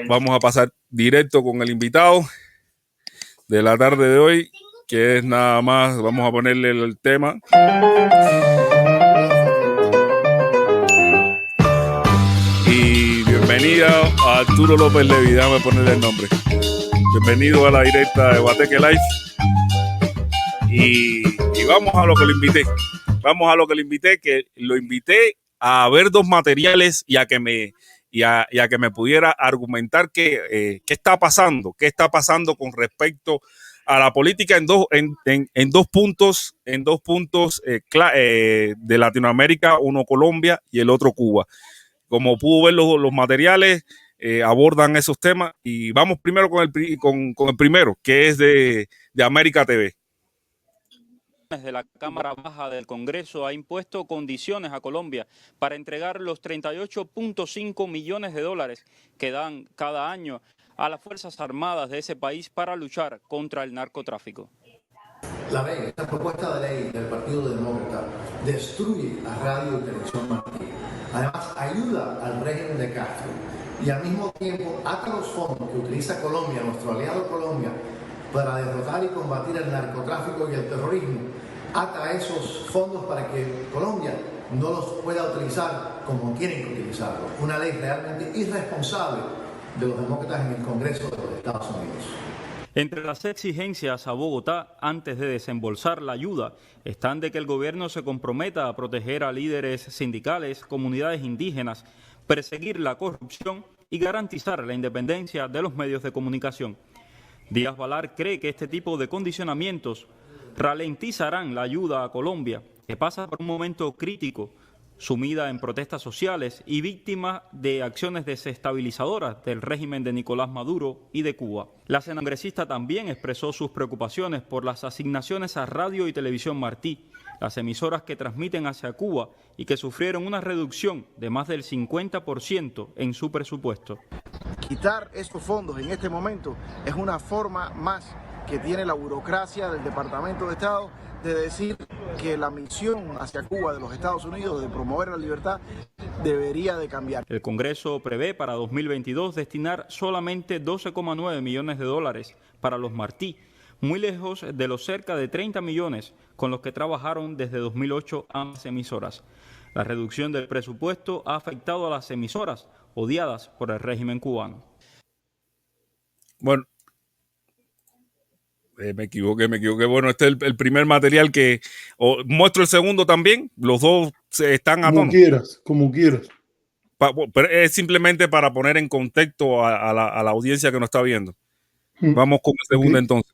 vamos a pasar directo con el invitado de la tarde de hoy, que es nada más, vamos a ponerle el tema. Y bienvenida a Arturo López Levi, déjame ponerle el nombre. Bienvenido a la directa de Guateque Live. Y vamos a lo que lo invité. Vamos a lo que lo invité, que lo invité a ver dos materiales y a que me pudiera argumentar qué está pasando con respecto a la política en dos puntos de Latinoamérica, uno Colombia y el otro Cuba. Como pudo ver los materiales, abordan esos temas y vamos primero con el primero, que es de América TV. De la Cámara Baja del Congreso ha impuesto condiciones a Colombia para entregar los 38.5 millones de dólares que dan cada año a las Fuerzas Armadas de ese país para luchar contra el narcotráfico. Esta propuesta de ley del Partido Demócrata destruye a Radio y Televisión Martí. Además, ayuda al régimen de Castro y al mismo tiempo ata los fondos que utiliza Colombia, nuestro aliado Colombia, para derrotar y combatir el narcotráfico y el terrorismo, ata esos fondos para que Colombia no los pueda utilizar como tienen que utilizarlos. Una ley realmente irresponsable de los demócratas en el Congreso de los Estados Unidos. Entre las exigencias a Bogotá antes de desembolsar la ayuda están de que el gobierno se comprometa a proteger a líderes sindicales, comunidades indígenas, perseguir la corrupción y garantizar la independencia de los medios de comunicación. Díaz Balar cree que este tipo de condicionamientos ralentizarán la ayuda a Colombia, que pasa por un momento crítico, sumida en protestas sociales y víctima de acciones desestabilizadoras del régimen de Nicolás Maduro y de Cuba. La senadora también expresó sus preocupaciones por las asignaciones a Radio y Televisión Martí, las emisoras que transmiten hacia Cuba y que sufrieron una reducción de más del 50% en su presupuesto. Quitar estos fondos en este momento es una forma más que tiene la burocracia del Departamento de Estado de decir que la misión hacia Cuba de los Estados Unidos de promover la libertad debería de cambiar. El Congreso prevé para 2022 destinar solamente 12,9 millones de dólares para los Martí, muy lejos de los cerca de 30 millones con los que trabajaron desde 2008 ambas emisoras. La reducción del presupuesto ha afectado a las emisoras odiadas por el régimen cubano. Bueno, me equivoqué. Bueno, este es el primer material que... muestro el segundo también. Los dos están a tono. Como quieras. Pero es simplemente para poner en contexto a la audiencia que nos está viendo. Vamos con el segundo entonces.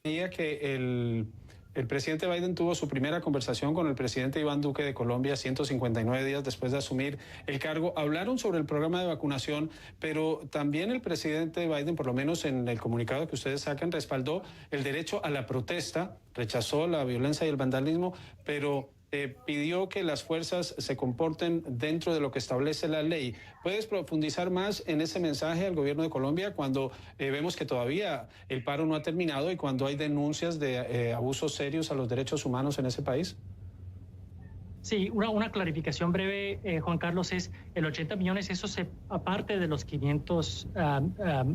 Que el presidente Biden tuvo su primera conversación con el presidente Iván Duque de Colombia 159 días después de asumir el cargo. Hablaron sobre el programa de vacunación, pero también el presidente Biden, por lo menos en el comunicado que ustedes sacan, respaldó el derecho a la protesta, rechazó la violencia y el vandalismo, pero pidió que las fuerzas se comporten dentro de lo que establece la ley. ¿Puedes profundizar más en ese mensaje al gobierno de Colombia cuando vemos que todavía el paro no ha terminado y cuando hay denuncias de abusos serios a los derechos humanos en ese país? Sí, una clarificación breve, Juan Carlos, es el 80 millones, eso aparte de los 500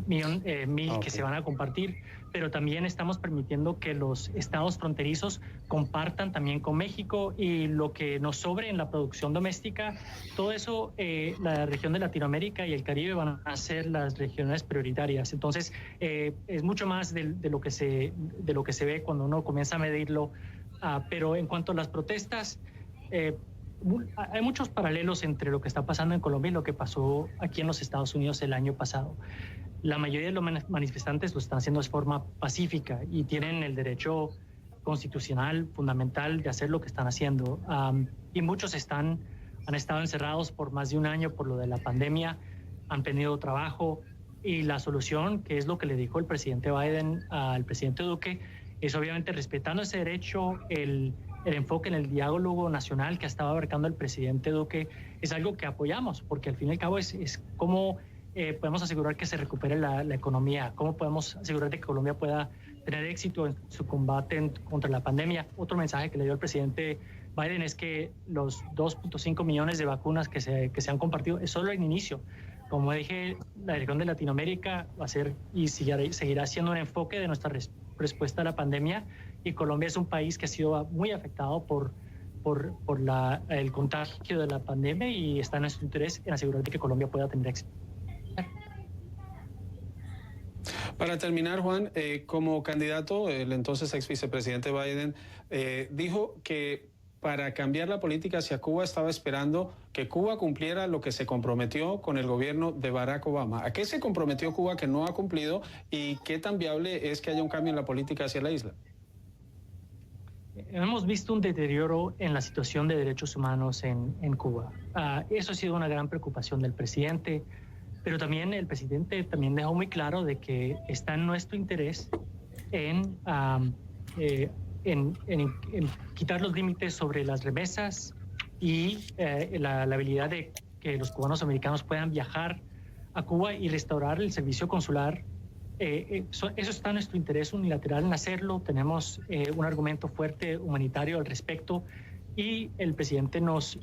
mil que se van a compartir, pero también estamos permitiendo que los estados fronterizos compartan también con México y lo que nos sobre en la producción doméstica, todo eso, la región de Latinoamérica y el Caribe van a ser las regiones prioritarias. Entonces, es mucho más de lo que se ve cuando uno comienza a medirlo, pero en cuanto a las protestas, hay muchos paralelos entre lo que está pasando en Colombia y lo que pasó aquí en los Estados Unidos el año pasado. La mayoría de los manifestantes lo están haciendo de forma pacífica y tienen el derecho constitucional fundamental de hacer lo que están haciendo. Y muchos han estado encerrados por más de un año por lo de la pandemia, han tenido trabajo y la solución, que es lo que le dijo el presidente Biden al presidente Duque, es obviamente respetando ese derecho, el enfoque en el diálogo nacional que estaba abarcando el presidente Duque es algo que apoyamos, porque al fin y al cabo es cómo podemos asegurar que se recupere la economía, cómo podemos asegurar de que Colombia pueda tener éxito en su combate contra la pandemia. Otro mensaje que le dio el presidente Biden es que los 2.5 millones de vacunas que se han compartido es solo el inicio. como dije, la región de Latinoamérica va a ser y seguirá siendo un enfoque de nuestra respuesta a la pandemia, y Colombia es un país que ha sido muy afectado por el contagio de la pandemia, y está en nuestro interés en asegurar que Colombia pueda tener éxito. Para terminar, Juan, como candidato, el entonces ex vicepresidente Biden dijo que para cambiar la política hacia Cuba estaba esperando que Cuba cumpliera lo que se comprometió con el gobierno de Barack Obama. ¿A qué se comprometió Cuba que no ha cumplido y qué tan viable es que haya un cambio en la política hacia la isla? Hemos visto un deterioro en la situación de derechos humanos en Cuba. Eso ha sido una gran preocupación del presidente, pero también el presidente también dejó muy claro de que está en nuestro interés en quitar los límites sobre las remesas y la habilidad de que los cubanos americanos puedan viajar a Cuba y restaurar el servicio consular. Eso está en nuestro interés unilateral en hacerlo. Tenemos un argumento fuerte humanitario al respecto, y el presidente nos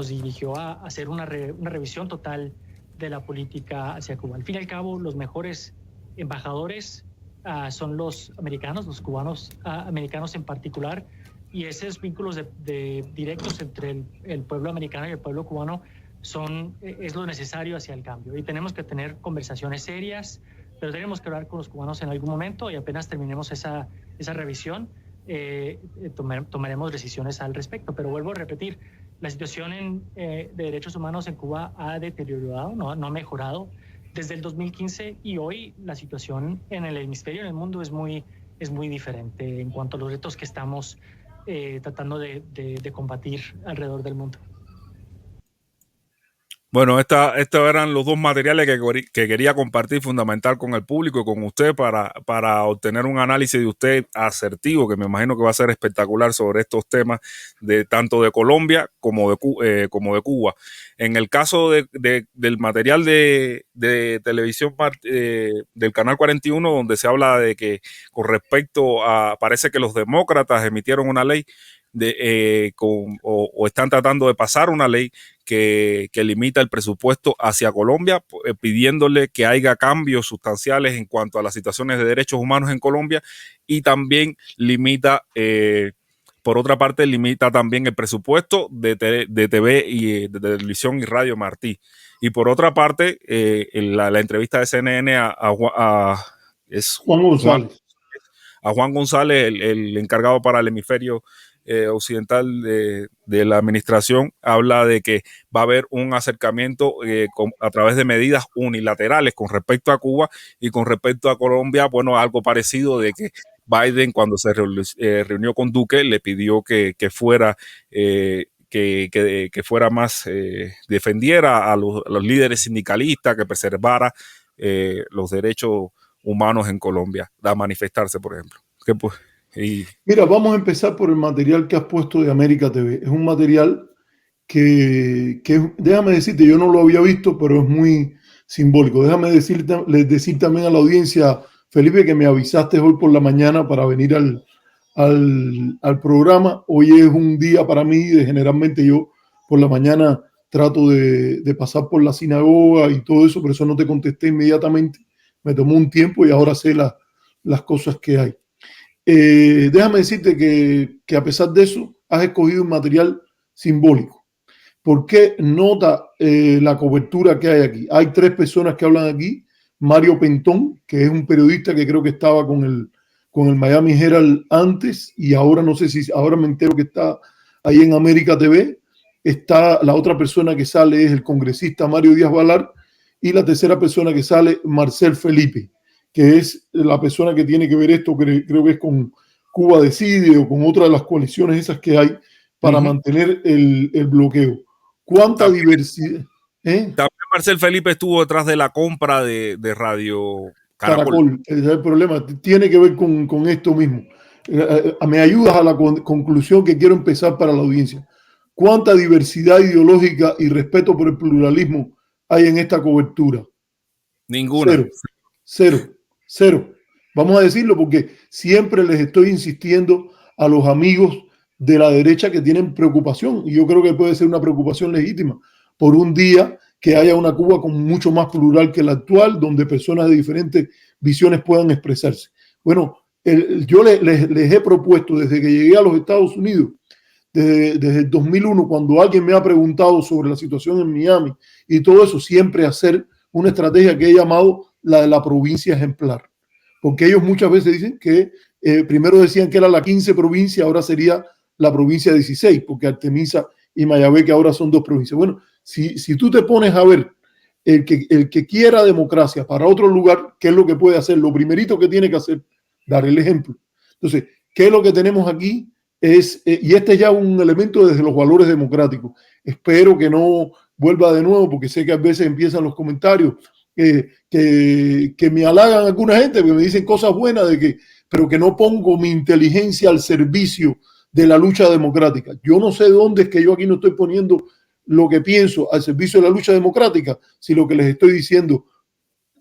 dirigió a hacer una revisión total de la política hacia Cuba. Al fin y al cabo, los mejores embajadores son los americanos, los cubanos americanos en particular, y esos vínculos directos entre el pueblo americano y el pueblo cubano es lo necesario hacia el cambio. Y tenemos que tener conversaciones serias, pero tenemos que hablar con los cubanos en algún momento, y apenas terminemos esa revisión, tomaremos decisiones al respecto. Pero vuelvo a repetir, la situación de derechos humanos en Cuba ha deteriorado, no ha mejorado desde el 2015, y hoy la situación en el hemisferio, en el mundo, es muy diferente en cuanto a los retos que estamos tratando de combatir alrededor del mundo. Bueno, estos eran los dos materiales que quería compartir fundamental con el público y con usted para obtener un análisis de usted asertivo, que me imagino que va a ser espectacular, sobre estos temas tanto de Colombia como de Cuba. En el caso del material de televisión del Canal 41, donde se habla de que con respecto parece que los demócratas emitieron una ley o están tratando de pasar una ley que limita el presupuesto hacia Colombia, pidiéndole que haya cambios sustanciales en cuanto a las situaciones de derechos humanos en Colombia, y también por otra parte, limita también el presupuesto de TV y de televisión y radio Martí. Y por otra parte, la entrevista de CNN es Juan González. A Juan González, el encargado para el hemisferio occidental de la administración, habla de que va a haber un acercamiento a través de medidas unilaterales con respecto a Cuba, y con respecto a Colombia, bueno, algo parecido, de que Biden, cuando se reunió con Duque, le pidió que fuera más, defendiera a los líderes sindicalistas, que preservara los derechos humanos en Colombia, a manifestarse, por ejemplo. Mira, vamos a empezar por el material que has puesto de América TV. Es un material que déjame decirte, yo no lo había visto, pero es muy simbólico. Déjame decir también a la audiencia, Felipe, que me avisaste hoy por la mañana para venir al programa. Hoy es un día para mí, generalmente yo por la mañana trato de pasar por la sinagoga y todo eso, por eso no te contesté inmediatamente. Me tomó un tiempo y ahora sé las cosas que hay. Déjame decirte que a pesar de eso has escogido un material simbólico. ¿Por qué nota la cobertura que hay aquí? Hay tres personas que hablan aquí. Mario Pentón, que es un periodista que creo que estaba con el Miami Herald antes, y ahora no sé si ahora me entero que está ahí en América TV. Está la otra persona que sale, es el congresista Mario Díaz Balart, y la tercera persona que sale, Marcel Felipe, que es la persona que tiene que ver esto, creo que es con Cuba Decide o con otra de las coaliciones esas que hay para mantener el bloqueo. ¿Cuánta diversidad? También Marcel Felipe estuvo detrás de la compra de Radio Caracol. Es el problema, tiene que ver con esto mismo. Me ayudas a la conclusión que quiero empezar para la audiencia. ¿Cuánta diversidad ideológica y respeto por el pluralismo hay en esta cobertura? Ninguna. Cero. Vamos a decirlo porque siempre les estoy insistiendo a los amigos de la derecha que tienen preocupación, y yo creo que puede ser una preocupación legítima, por un día que haya una Cuba con mucho más plural que la actual, donde personas de diferentes visiones puedan expresarse. Bueno, yo les he propuesto desde que llegué a los Estados Unidos, desde el 2001, cuando alguien me ha preguntado sobre la situación en Miami y todo eso, siempre hacer una estrategia que he llamado la de la provincia ejemplar. Porque ellos muchas veces dicen que primero decían que era la 15 provincia, ahora sería la provincia 16, porque Artemisa y Mayagüez, que ahora son 2 provincias. Bueno, si tú te pones a ver el que quiera democracia para otro lugar, ¿qué es lo que puede hacer? Lo primerito que tiene que hacer, dar el ejemplo. Entonces, ¿qué es lo que tenemos aquí? Y este es ya un elemento desde los valores democráticos. Espero que no vuelva de nuevo, porque sé que a veces empiezan los comentarios que me halagan alguna gente, que me dicen cosas buenas, pero que no pongo mi inteligencia al servicio de la lucha democrática. Yo no sé dónde es que yo aquí no estoy poniendo lo que pienso al servicio de la lucha democrática, si lo que les estoy diciendo,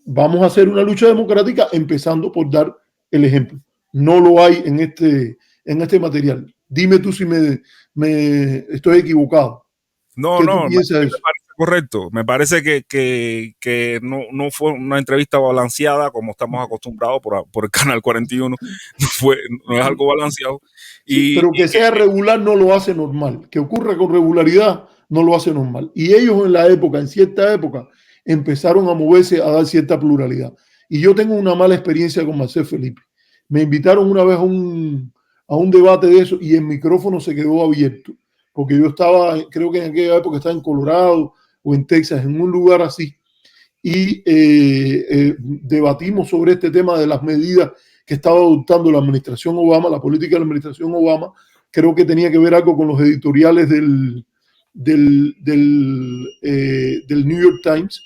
vamos a hacer una lucha democrática empezando por dar el ejemplo. No lo hay en este material. Dime tú si me estoy equivocado. No, ¿Qué no, tú piensas de eso? me parece correcto. Me parece que no fue una entrevista balanceada como estamos acostumbrados por el Canal 41. No es algo balanceado. Sí, pero que sea regular no lo hace normal. Que ocurra con regularidad no lo hace normal. Y ellos en cierta época, empezaron a moverse a dar cierta pluralidad. Y yo tengo una mala experiencia con Marcel Felipe. Me invitaron una vez a un debate de eso y el micrófono se quedó abierto. Porque yo creo que en aquella época estaba en Colorado o en Texas, en un lugar así. Y debatimos sobre este tema de las medidas que estaba adoptando la administración Obama, la política de la administración Obama. Creo que tenía que ver algo con los editoriales del New York Times.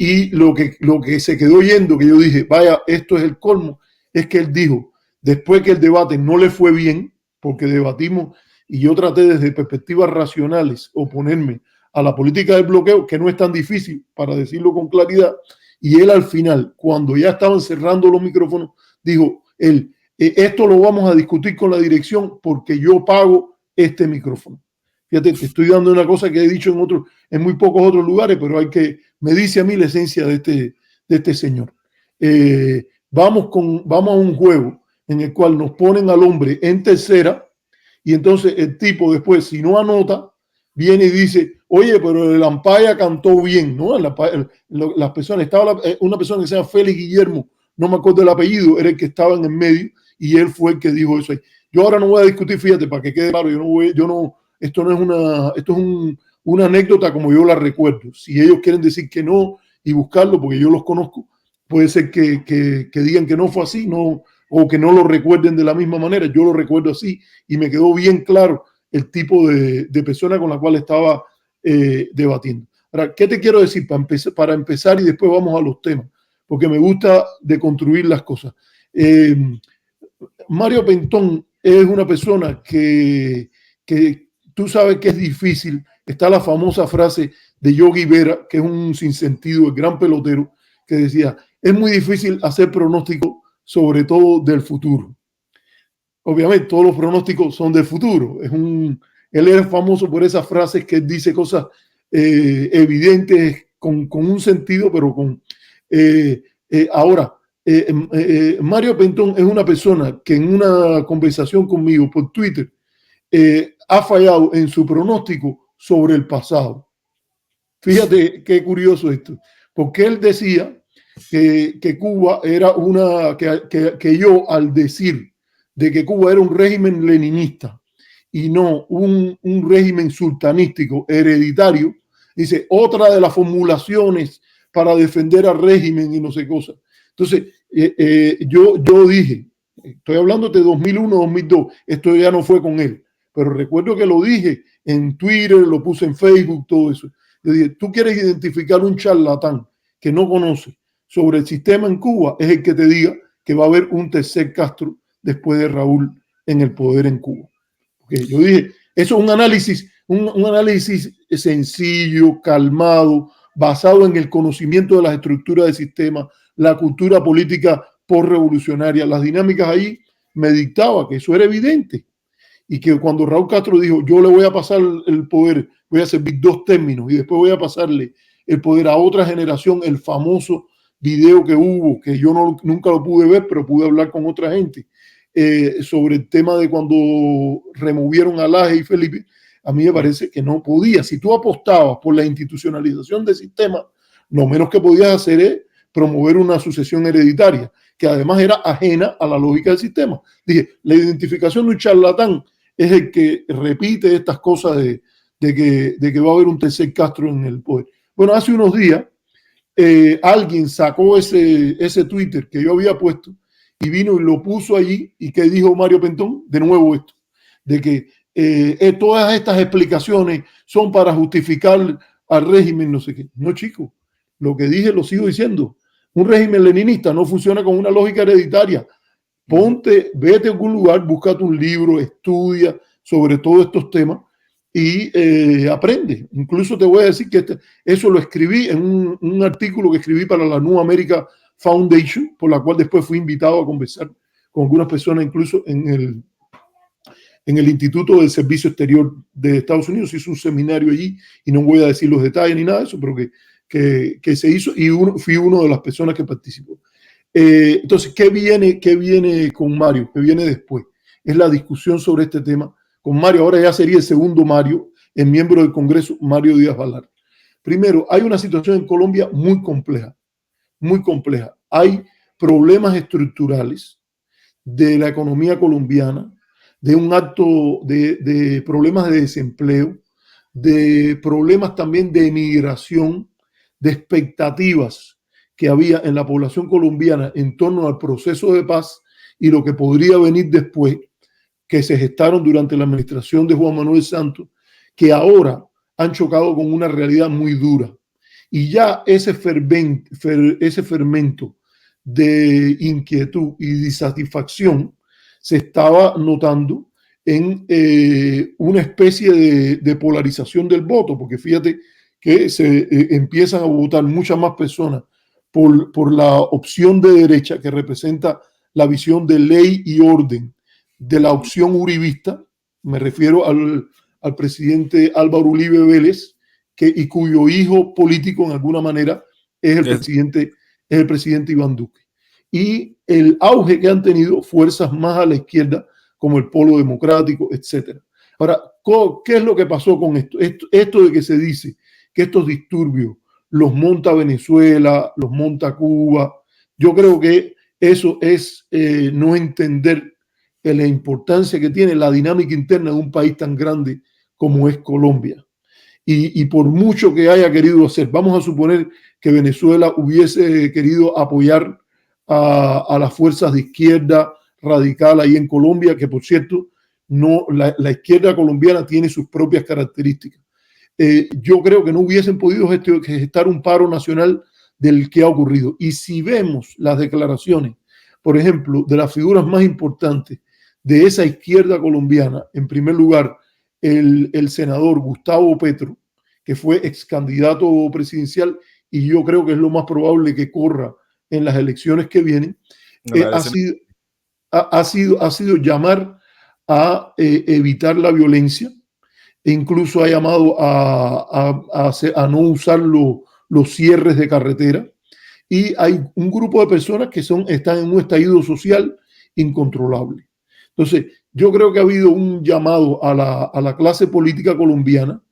Y lo que se quedó oyendo, que yo dije, vaya, esto es el colmo, es que él dijo, después que el debate no le fue bien, porque debatimos y yo traté desde perspectivas racionales oponerme a la política del bloqueo, que no es tan difícil, para decirlo con claridad, y él al final, cuando ya estaban cerrando los micrófonos, dijo, esto lo vamos a discutir con la dirección porque yo pago este micrófono. Fíjate, te estoy dando una cosa que he dicho en muy pocos otros lugares, pero me dice a mí la esencia de este señor. Vamos a un juego en el cual nos ponen al hombre en tercera y entonces el tipo después, si no anota, viene y dice, oye, pero el umpire cantó bien, ¿no? Las personas, estaba una persona que se llama Félix Guillermo, no me acuerdo el apellido, era el que estaba en el medio y él fue el que dijo eso ahí. Yo ahora no voy a discutir, fíjate, para que quede claro, esto es una anécdota como yo la recuerdo. Si ellos quieren decir que no y buscarlo, porque yo los conozco, puede ser que digan que no fue así, no, o que no lo recuerden de la misma manera. Yo lo recuerdo así y me quedó bien claro el tipo de persona con la cual estaba debatiendo. Ahora, ¿qué te quiero decir para empezar y después vamos a los temas? Porque me gusta deconstruir las cosas. Mario Pentón es una persona que tú sabes que es difícil. Está la famosa frase de Yogi Berra, que es un sinsentido, el gran pelotero, que decía, es muy difícil hacer pronósticos, sobre todo del futuro. Obviamente, todos los pronósticos son del futuro. Él es famoso por esas frases que dice cosas evidentes con un sentido, pero ahora, Mario Pentón es una persona que en una conversación conmigo por Twitter ha fallado en su pronóstico sobre el pasado. Fíjate qué curioso esto, porque él decía que Cuba era que yo al decir de que Cuba era un régimen leninista y no un régimen sultanístico hereditario, dice, otra de las formulaciones para defender al régimen y no sé cosas. Entonces, yo dije, estoy hablando de 2001, 2002, esto ya no fue con él, pero recuerdo que lo dije en Twitter, lo puse en Facebook, todo eso. Yo dije, tú quieres identificar un charlatán que no conoce sobre el sistema en Cuba, es el que te diga que va a haber un tercer Castro después de Raúl en el poder en Cuba. Okay, yo dije, eso es un análisis sencillo, calmado, basado en el conocimiento de las estructuras del sistema, la cultura política postrevolucionaria, las dinámicas ahí me dictaba que eso era evidente. Y que cuando Raúl Castro dijo, yo le voy a pasar el poder, voy a servir 2 términos y después voy a pasarle el poder a otra generación, el famoso video que hubo, que yo nunca lo pude ver, pero pude hablar con otra gente, sobre el tema de cuando removieron a Laje y Felipe. A mí me parece que no podía. Si tú apostabas por la institucionalización del sistema, lo menos que podías hacer es promover una sucesión hereditaria, que además era ajena a la lógica del sistema. Dije, la identificación de un charlatán es el que repite estas cosas de que va a haber un tercer Castro en el poder. Bueno, hace unos días alguien sacó ese Twitter que yo había puesto y vino y lo puso allí. ¿Y qué dijo Mario Pentón? De nuevo esto, de que todas estas explicaciones son para justificar al régimen, no sé qué. No, chico, lo que dije lo sigo diciendo. Un régimen leninista no funciona con una lógica hereditaria. Vete a algún lugar, búscate un libro, estudia sobre todos estos temas y aprende. Incluso te voy a decir que eso lo escribí en un artículo que escribí para la New America Foundation, por la cual después fui invitado a conversar con algunas personas, incluso en el Instituto del Servicio Exterior de Estados Unidos. Hizo un seminario allí y no voy a decir los detalles ni nada de eso, pero que se hizo y fui una de las personas que participó. Entonces, ¿qué viene con Mario? ¿Qué viene después? Es la discusión sobre este tema. Con Mario, ahora ya sería el segundo Mario, el miembro del Congreso, Mario Díaz Balart. Primero, hay una situación en Colombia muy compleja, muy compleja. Hay problemas estructurales de la economía colombiana, de un acto de problemas de desempleo, de problemas también de emigración, de expectativas que había en la población colombiana en torno al proceso de paz y lo que podría venir después, que se gestaron durante la administración de Juan Manuel Santos, que ahora han chocado con una realidad muy dura. Y ya ese fermento de inquietud y disatisfacción se estaba notando en una especie de polarización del voto, porque fíjate que se empiezan a votar muchas más personas por la opción de derecha, que representa la visión de ley y orden, de la opción uribista. Me refiero al presidente Álvaro Uribe Vélez, y cuyo hijo político en alguna manera es el presidente Iván Duque. Y el auge que han tenido fuerzas más a la izquierda, como el Polo Democrático, etc. Ahora, ¿qué es lo que pasó con esto? Esto de que se dice que estos disturbios los monta Venezuela, los monta Cuba, yo creo que eso es no entender la importancia que tiene la dinámica interna de un país tan grande como es Colombia. Y por mucho que haya querido hacer, vamos a suponer que Venezuela hubiese querido apoyar a las fuerzas de izquierda radical ahí en Colombia, que por cierto, la izquierda colombiana tiene sus propias características. Yo creo que no hubiesen podido gestar un paro nacional del que ha ocurrido. Y si vemos las declaraciones, por ejemplo, de las figuras más importantes de esa izquierda colombiana, en primer lugar, el senador Gustavo Petro, que fue ex candidato presidencial y yo creo que es lo más probable que corra en las elecciones que vienen, ha sido llamar a evitar la violencia, e incluso ha llamado a no usar los cierres de carretera, y hay un grupo de personas que están en un estallido social incontrolable. Entonces, yo creo que ha habido un llamado a la clase política colombiana,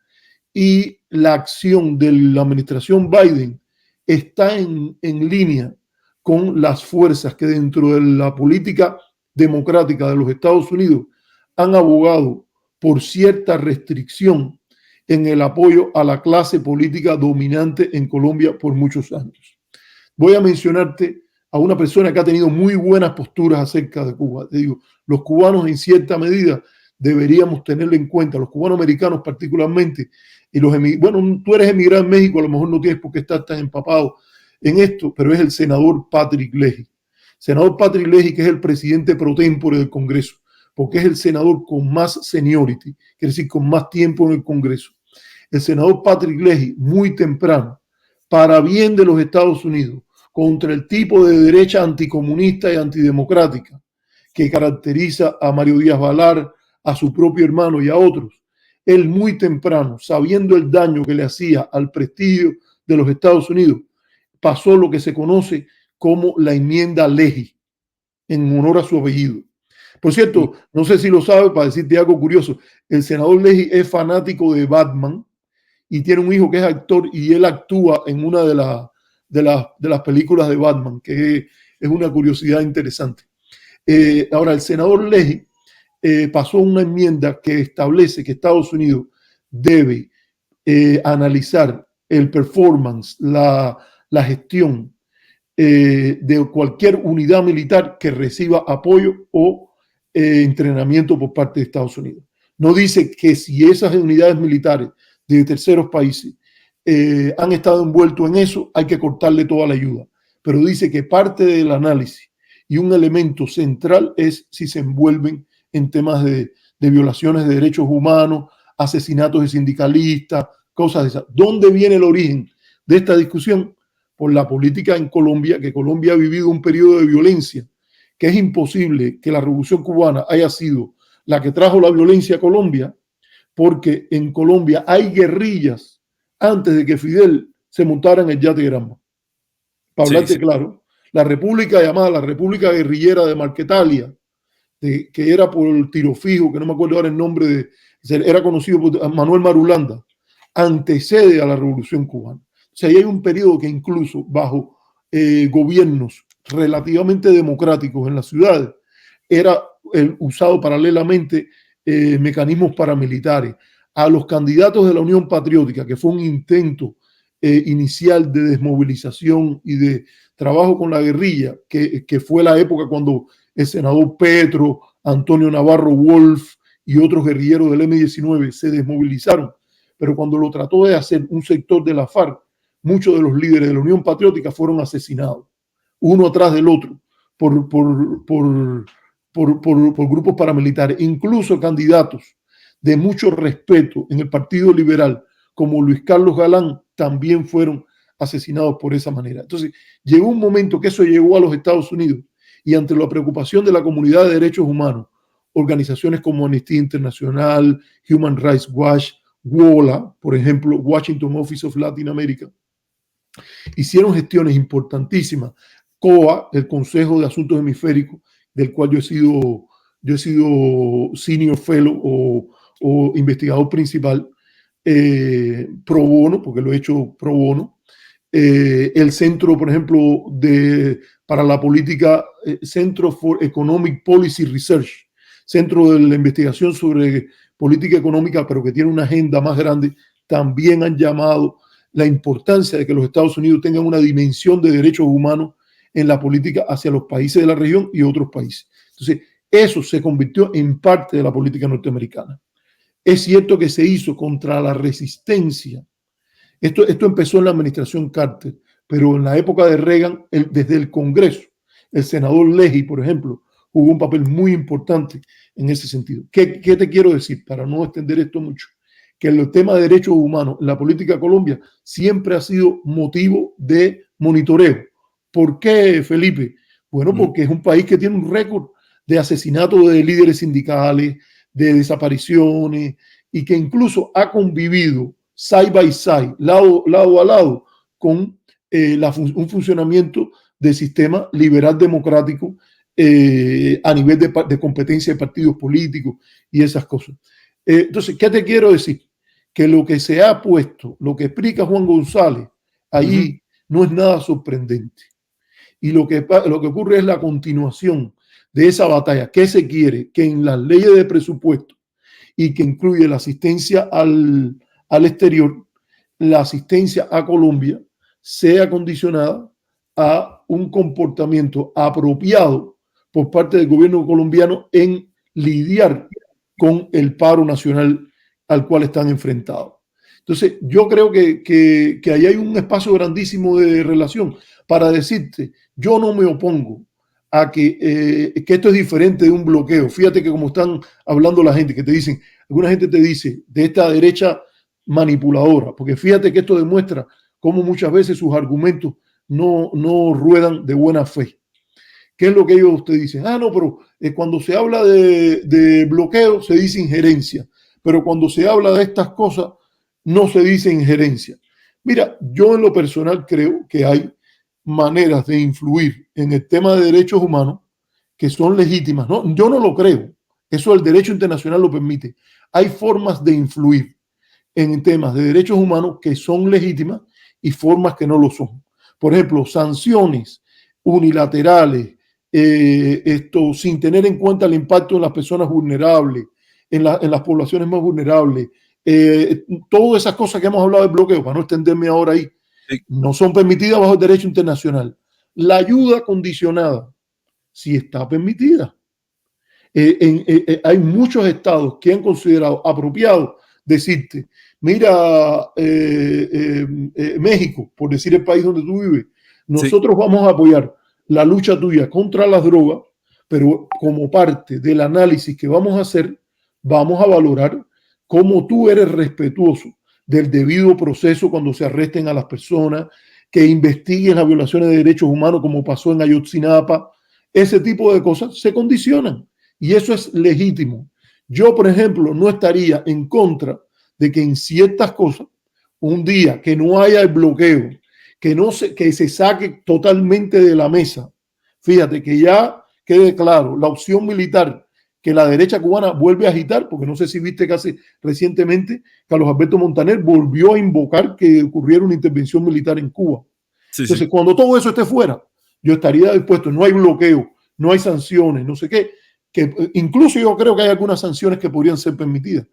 y la acción de la administración Biden está en línea con las fuerzas que dentro de la política democrática de los Estados Unidos han abogado por cierta restricción en el apoyo a la clase política dominante en Colombia por muchos años. Voy a mencionarte a una persona que ha tenido muy buenas posturas acerca de Cuba. Te digo, los cubanos en cierta medida deberíamos tenerlo en cuenta, los cubanos americanos particularmente, y bueno, tú eres emigrado en México, a lo mejor no tienes por qué estar tan empapado en esto, pero es el senador Patrick Leahy. Senador Patrick Leahy, que es el presidente pro tempore del Congreso, porque es el senador con más seniority, quiere decir con más tiempo en el Congreso. El senador Patrick Leahy, muy temprano, para bien de los Estados Unidos, contra el tipo de derecha anticomunista y antidemocrática que caracteriza a Mario Díaz Balart, a su propio hermano y a otros, él muy temprano, sabiendo el daño que le hacía al prestigio de los Estados Unidos, pasó lo que se conoce como la enmienda Leahy, en honor a su apellido. Por cierto, no sé si lo sabe, para decirte algo curioso, el senador Leahy es fanático de Batman y tiene un hijo que es actor y él actúa en una de las películas de Batman, que es una curiosidad interesante. Ahora, el senador Leahy pasó una enmienda que establece que Estados Unidos debe analizar el performance, la gestión de cualquier unidad militar que reciba apoyo o entrenamiento por parte de Estados Unidos. No dice que si esas unidades militares de terceros países han estado envueltos en eso, hay que cortarle toda la ayuda, pero dice que parte del análisis y un elemento central es si se envuelven en temas de violaciones de derechos humanos, asesinatos de sindicalistas, cosas de esas. ¿Dónde viene el origen de esta discusión? Por la política en Colombia, que Colombia ha vivido un periodo de violencia, que es imposible que la Revolución Cubana haya sido la que trajo la violencia a Colombia, porque en Colombia hay guerrillas antes de que Fidel se montara en el yate Granma. Para hablarte claro, la república llamada la República Guerrillera de Marquetalia, que era por el tiro fijo, que no me acuerdo ahora el nombre, era conocido por Manuel Marulanda, antecede a la Revolución Cubana. O sea, ahí hay un periodo que incluso bajo gobiernos relativamente democráticos en las ciudades era usado paralelamente mecanismos paramilitares. A los candidatos de la Unión Patriótica, que fue un intento inicial de desmovilización y de trabajo con la guerrilla, que fue la época cuando el senador Petro, Antonio Navarro Wolf y otros guerrilleros del M-19 se desmovilizaron, pero cuando lo trató de hacer un sector de la FARC, muchos de los líderes de la Unión Patriótica fueron asesinados, uno atrás del otro, por grupos paramilitares. Incluso candidatos de mucho respeto en el Partido Liberal, como Luis Carlos Galán, también fueron asesinados por esa manera. Entonces, llegó un momento que eso llegó a los Estados Unidos y ante la preocupación de la comunidad de derechos humanos, organizaciones como Amnistía Internacional, Human Rights Watch, WOLA, por ejemplo, Washington Office of Latin America, hicieron gestiones importantísimas. COA, el Consejo de Asuntos Hemisféricos, del cual yo he sido senior fellow o investigador principal, pro bono, porque lo he hecho pro bono. El Centro, por ejemplo, para la política, Centro for Economic Policy Research, Centro de la Investigación sobre Política Económica, pero que tiene una agenda más grande, también han llamado la importancia de que los Estados Unidos tengan una dimensión de derechos humanos en la política hacia los países de la región y otros países. Entonces, eso se convirtió en parte de la política norteamericana. Es cierto que se hizo contra la resistencia. Esto empezó en la administración Carter, pero en la época de Reagan, desde el Congreso, el senador Leahy, por ejemplo, jugó un papel muy importante en ese sentido. ¿Qué te quiero decir? Para no extender esto mucho, que el tema de derechos humanos en la política de Colombia siempre ha sido motivo de monitoreo. ¿Por qué, Felipe? Bueno, porque es un país que tiene un récord de asesinatos de líderes sindicales, de desapariciones, y que incluso ha convivido side by side, lado a lado, con un funcionamiento del sistema liberal democrático a nivel de competencia de partidos políticos y esas cosas. Entonces, ¿qué te quiero decir? Que lo que se ha puesto, lo que explica Juan González, ahí no es nada sorprendente. Y lo que ocurre es la continuación de esa batalla. ¿Qué se quiere? Que en las leyes de presupuesto y que incluye la asistencia al exterior, la asistencia a Colombia sea condicionada a un comportamiento apropiado por parte del gobierno colombiano en lidiar con el paro nacional al cual están enfrentados. Entonces, yo creo que ahí hay un espacio grandísimo de relación para decirte, yo no me opongo a que esto es diferente de un bloqueo. Fíjate que como están hablando la gente, que te dicen, alguna gente te dice de esta derecha manipuladora, porque fíjate que esto demuestra cómo muchas veces sus argumentos no ruedan de buena fe. ¿Qué es lo que ellos te dicen? No, pero cuando se habla de bloqueo se dice injerencia, pero cuando se habla de estas cosas no se dice injerencia. Mira, yo en lo personal creo que hay maneras de influir en el tema de derechos humanos que son legítimas, ¿no? Yo no lo creo. Eso el derecho internacional lo permite. Hay formas de influir en temas de derechos humanos que son legítimas y formas que no lo son. Por ejemplo, sanciones unilaterales, esto sin tener en cuenta el impacto en las personas vulnerables, en las poblaciones más vulnerables, todas esas cosas que hemos hablado de bloqueo, para no extenderme ahora ahí, Sí. no son permitidas bajo el derecho internacional. La ayuda condicionada sí está permitida. Hay muchos estados que han considerado apropiado decirte, mira, México, por decir el país donde tú vives, nosotros sí vamos a apoyar la lucha tuya contra las drogas, pero como parte del análisis que vamos a hacer, vamos a valorar cómo tú eres respetuoso del debido proceso cuando se arresten a las personas, que investiguen las violaciones de derechos humanos como pasó en Ayotzinapa. Ese tipo de cosas se condicionan y eso es legítimo. Yo, por ejemplo, no estaría en contra de que en ciertas cosas, un día que no haya el bloqueo, que se saque totalmente de la mesa. Fíjate, que ya quede claro, la opción militar que la derecha cubana vuelve a agitar, porque no sé si viste que hace recientemente Carlos Alberto Montaner volvió a invocar que ocurriera una intervención militar en Cuba. Sí, entonces, cuando todo eso esté fuera, yo estaría dispuesto, no hay bloqueo, no hay sanciones, no sé qué, que incluso yo creo que hay algunas sanciones que podrían ser permitidas.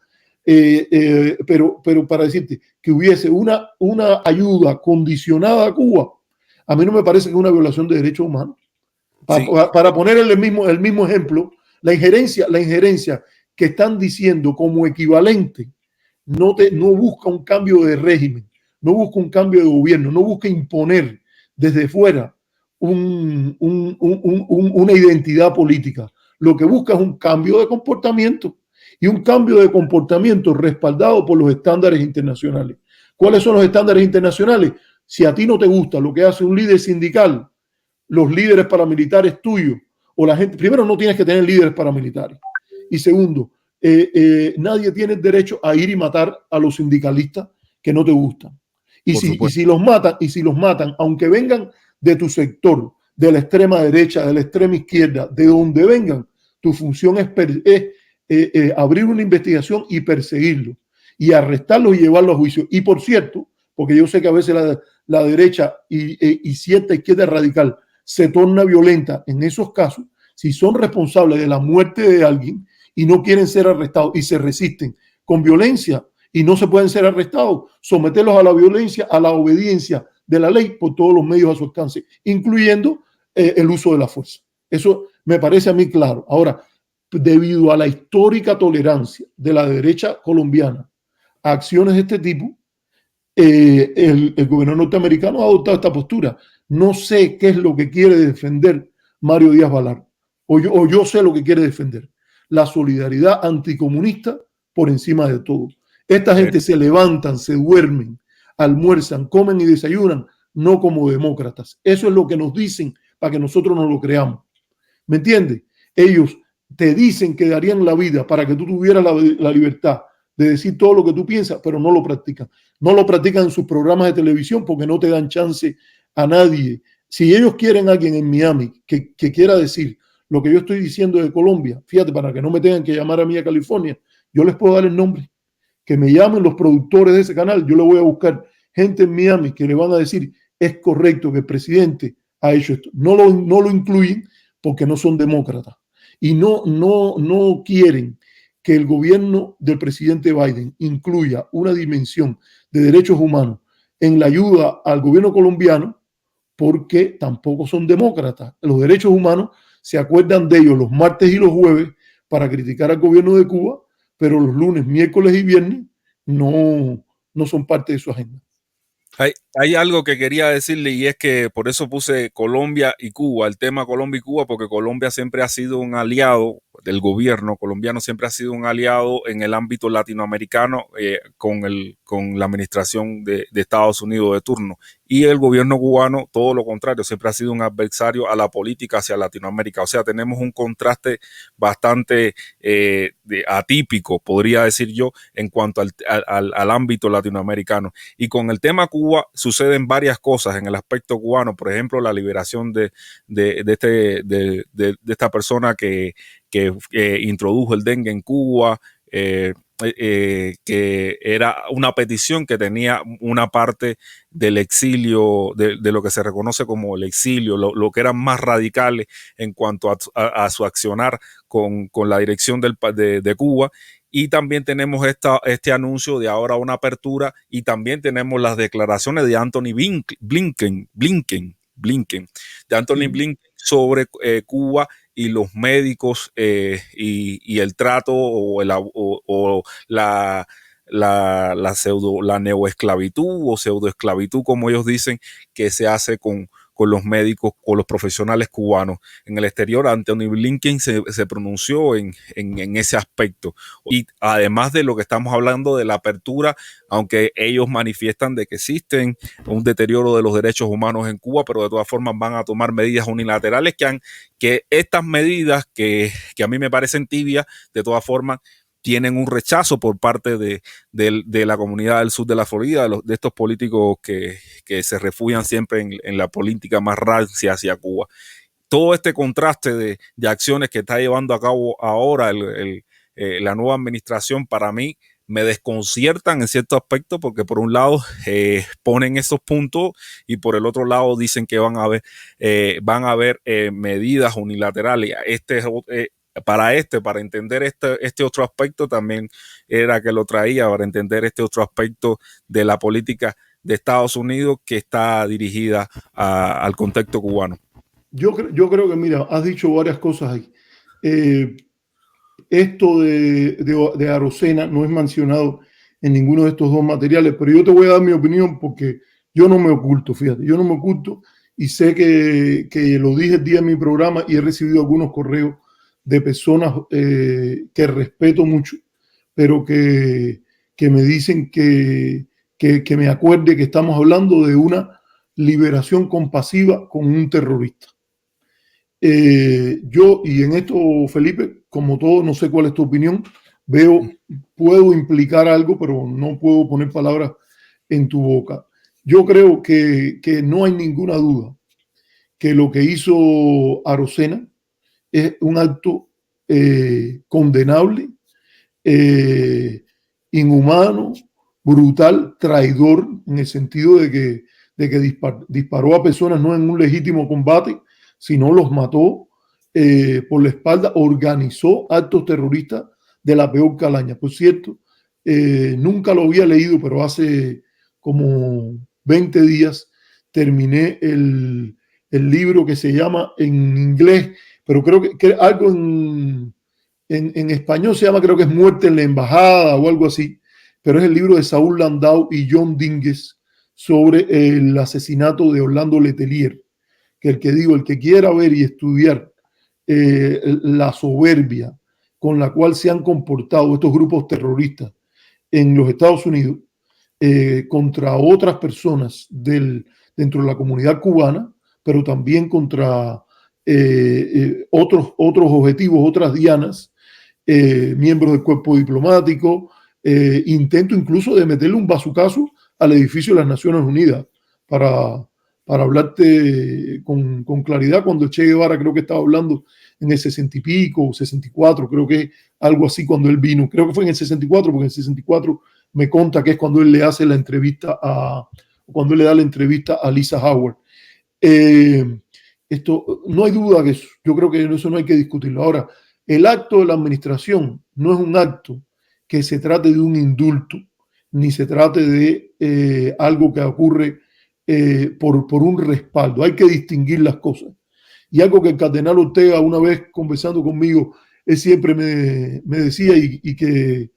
Pero para decirte que hubiese una ayuda condicionada a Cuba, a mí no me parece que es una violación de derechos humanos. Para poner el mismo ejemplo, la injerencia que están diciendo como equivalente no busca un cambio de régimen, no busca un cambio de gobierno, no busca imponer desde fuera una identidad política. Lo que busca es un cambio de comportamiento y un cambio de comportamiento respaldado por los estándares internacionales. ¿Cuáles son los estándares internacionales? Si a ti no te gusta lo que hace un líder sindical, los líderes paramilitares tuyos o la gente, primero no tienes que tener líderes paramilitares y segundo, nadie tiene el derecho a ir y matar a los sindicalistas que no te gustan. Y si los matan, aunque vengan de tu sector, de la extrema derecha, de la extrema izquierda, de donde vengan, tu función es abrir una investigación y perseguirlos y arrestarlos y llevarlos a juicio. Y por cierto, porque yo sé que a veces la derecha y cierta izquierda radical se torna violenta en esos casos, si son responsables de la muerte de alguien y no quieren ser arrestados y se resisten con violencia y no se pueden ser arrestados, someterlos a la violencia, a la obediencia de la ley por todos los medios a su alcance, incluyendo el uso de la fuerza. Eso me parece a mí claro. Ahora, debido a la histórica tolerancia de la derecha colombiana a acciones de este tipo, el gobierno norteamericano ha adoptado esta postura. No sé qué es lo que quiere defender Mario Díaz Balart, o yo sé lo que quiere defender: la solidaridad anticomunista por encima de todo. Esta gente se levantan, se duermen, almuerzan, comen y desayunan, no como demócratas. Eso es lo que nos dicen para que nosotros no lo creamos. ¿Me entiendes? Ellos te dicen que darían la vida para que tú tuvieras la libertad de decir todo lo que tú piensas, pero no lo practican. No lo practican en sus programas de televisión porque no te dan chance a nadie. Si ellos quieren a alguien en Miami que quiera decir lo que yo estoy diciendo de Colombia, fíjate, para que no me tengan que llamar a mí a California, yo les puedo dar el nombre. Que me llamen los productores de ese canal, yo le voy a buscar gente en Miami que le van a decir es correcto que el presidente ha hecho esto. No lo incluyen porque no son demócratas y no quieren que el gobierno del presidente Biden incluya una dimensión de derechos humanos en la ayuda al gobierno colombiano porque tampoco son demócratas. Los derechos humanos se acuerdan de ellos los martes y los jueves para criticar al gobierno de Cuba, pero los lunes, miércoles y viernes no son parte de su agenda. hay algo que quería decirle y es que por eso puse Colombia y Cuba, el tema Colombia y Cuba, porque Colombia siempre ha sido un aliado del gobierno colombiano, siempre ha sido un aliado en el ámbito latinoamericano con la administración de Estados Unidos de turno. Y el gobierno cubano, todo lo contrario, siempre ha sido un adversario a la política hacia Latinoamérica. O sea, tenemos un contraste bastante atípico, podría decir yo, en cuanto al ámbito latinoamericano. Y con el tema Cuba suceden varias cosas en el aspecto cubano, por ejemplo, la liberación de esta persona que introdujo el dengue en Cuba, que era una petición que tenía una parte del exilio, de lo que se reconoce como el exilio, lo que eran más radicales en cuanto a su accionar con la dirección de Cuba. Y también tenemos este anuncio de ahora una apertura, y también tenemos las declaraciones de Anthony Blinken sobre Cuba y los médicos y el trato o la neoesclavitud o pseudoesclavitud, como ellos dicen, que se hace con los médicos, con los profesionales cubanos en el exterior. Anthony Blinken se pronunció en ese aspecto. Y además de lo que estamos hablando de la apertura, aunque ellos manifiestan de que existen un deterioro de los derechos humanos en Cuba, pero de todas formas van a tomar medidas unilaterales que estas medidas que a mí me parecen tibias, de todas formas tienen un rechazo por parte de la comunidad del sur de la Florida, de estos políticos que se refugian siempre en la política más rancia hacia Cuba. Todo este contraste de acciones que está llevando a cabo ahora la nueva administración, para mí me desconciertan en cierto aspecto, porque por un lado ponen esos puntos y por el otro lado dicen que van a haber medidas unilaterales. Para entender este otro aspecto, también era que lo traía, para entender este otro aspecto de la política de Estados Unidos que está dirigida al contexto cubano. Yo creo que, mira, has dicho varias cosas ahí. Esto de Arocena no es mencionado en ninguno de estos dos materiales, pero yo te voy a dar mi opinión porque yo no me oculto, fíjate, yo no me oculto, y sé que lo dije el día de mi programa y he recibido algunos correos de personas que respeto mucho, pero que me dicen que me acuerde que estamos hablando de una liberación compasiva con un terrorista. Yo, y en esto, Felipe, como todo, no sé cuál es tu opinión, puedo implicar algo, pero no puedo poner palabras en tu boca. Yo creo que no hay ninguna duda que lo que hizo Arocena es un acto condenable, inhumano, brutal, traidor, en el sentido de que disparó a personas no en un legítimo combate, sino los mató por la espalda, organizó actos terroristas de la peor calaña. Por cierto, nunca lo había leído, pero hace como 20 días terminé el libro que se llama en inglés, pero creo que algo en español se llama, creo que es Muerte en la Embajada o algo así, pero es el libro de Saúl Landau y John Dínguez sobre el asesinato de Orlando Letelier, que el que quiera ver y estudiar la soberbia con la cual se han comportado estos grupos terroristas en los Estados Unidos contra otras personas dentro de la comunidad cubana, pero también contra otros objetivos, otras dianas, miembros del cuerpo diplomático, intento incluso de meterle un bazucazo al edificio de las Naciones Unidas para hablarte con claridad, cuando Che Guevara creo que estaba hablando en el 60 y pico, 64, creo que algo así cuando él vino, creo que fue en el 64, porque en el 64 me conta que es cuando él le hace la entrevista cuando él le da la entrevista a Lisa Howard. Esto no hay duda que yo creo que eso no hay que discutirlo. Ahora, el acto de la administración no es un acto que se trate de un indulto, ni se trate de algo que ocurre por un respaldo. Hay que distinguir las cosas. Y algo que el cardenal Ortega, una vez conversando conmigo, él siempre me decía, y que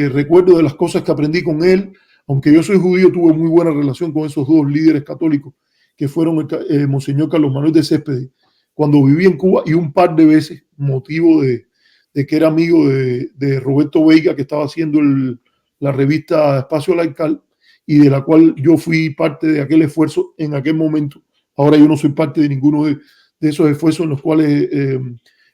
recuerdo de las cosas que aprendí con él Aunque yo soy judío, tuve muy buena relación con esos dos líderes católicos que fueron Monseñor Carlos Manuel de Céspedes cuando viví en Cuba, y un par de veces, motivo de que era amigo de Roberto Veiga, que estaba haciendo la revista Espacio Laical, y de la cual yo fui parte de aquel esfuerzo en aquel momento. Ahora yo no soy parte de ninguno de esos esfuerzos en los cuales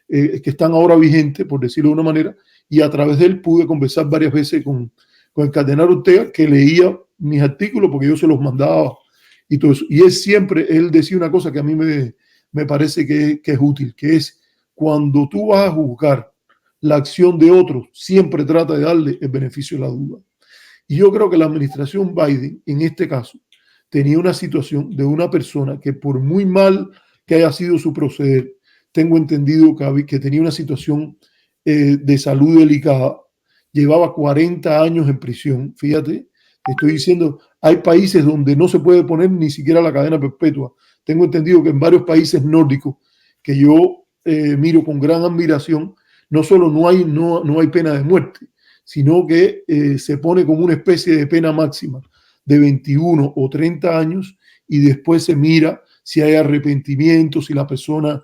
que están ahora vigentes, por decirlo de una manera, y a través de él pude conversar varias veces con el cardenal Ortega, que leía mis artículos porque yo se los mandaba y todo eso. Y él decía una cosa que a mí me parece que es útil, que es cuando tú vas a juzgar la acción de otros, siempre trata de darle el beneficio de la duda. Y yo creo que la administración Biden, en este caso, tenía una situación de una persona que, por muy mal que haya sido su proceder, tengo entendido que tenía una situación de salud delicada, llevaba 40 años en prisión. Fíjate, te estoy diciendo, hay países donde no se puede poner ni siquiera la cadena perpetua. Tengo entendido que en varios países nórdicos, que yo miro con gran admiración, no solo no hay pena de muerte, sino que se pone como una especie de pena máxima de 21 o 30 años, y después se mira si hay arrepentimiento, si la persona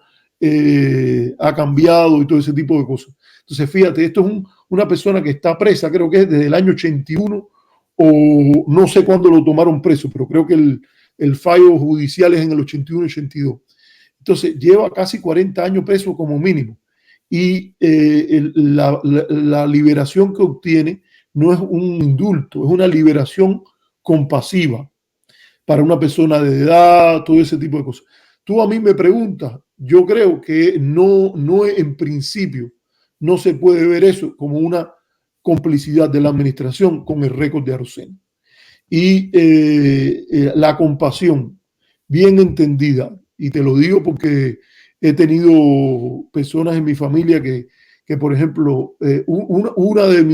ha cambiado y todo ese tipo de cosas. Entonces, fíjate, esto es una persona que está presa, creo que es desde el año 81, o no sé cuándo lo tomaron preso, pero creo que el fallo judicial es en el 81-82. Entonces, lleva casi 40 años preso como mínimo. Y la liberación que obtiene no es un indulto, es una liberación compasiva para una persona de edad, todo ese tipo de cosas. Tú a mí me preguntas, yo creo que no en principio no se puede ver eso como una complicidad de la administración con el récord de Arocena. Y la compasión bien entendida, y te lo digo porque he tenido personas en mi familia que por ejemplo, una de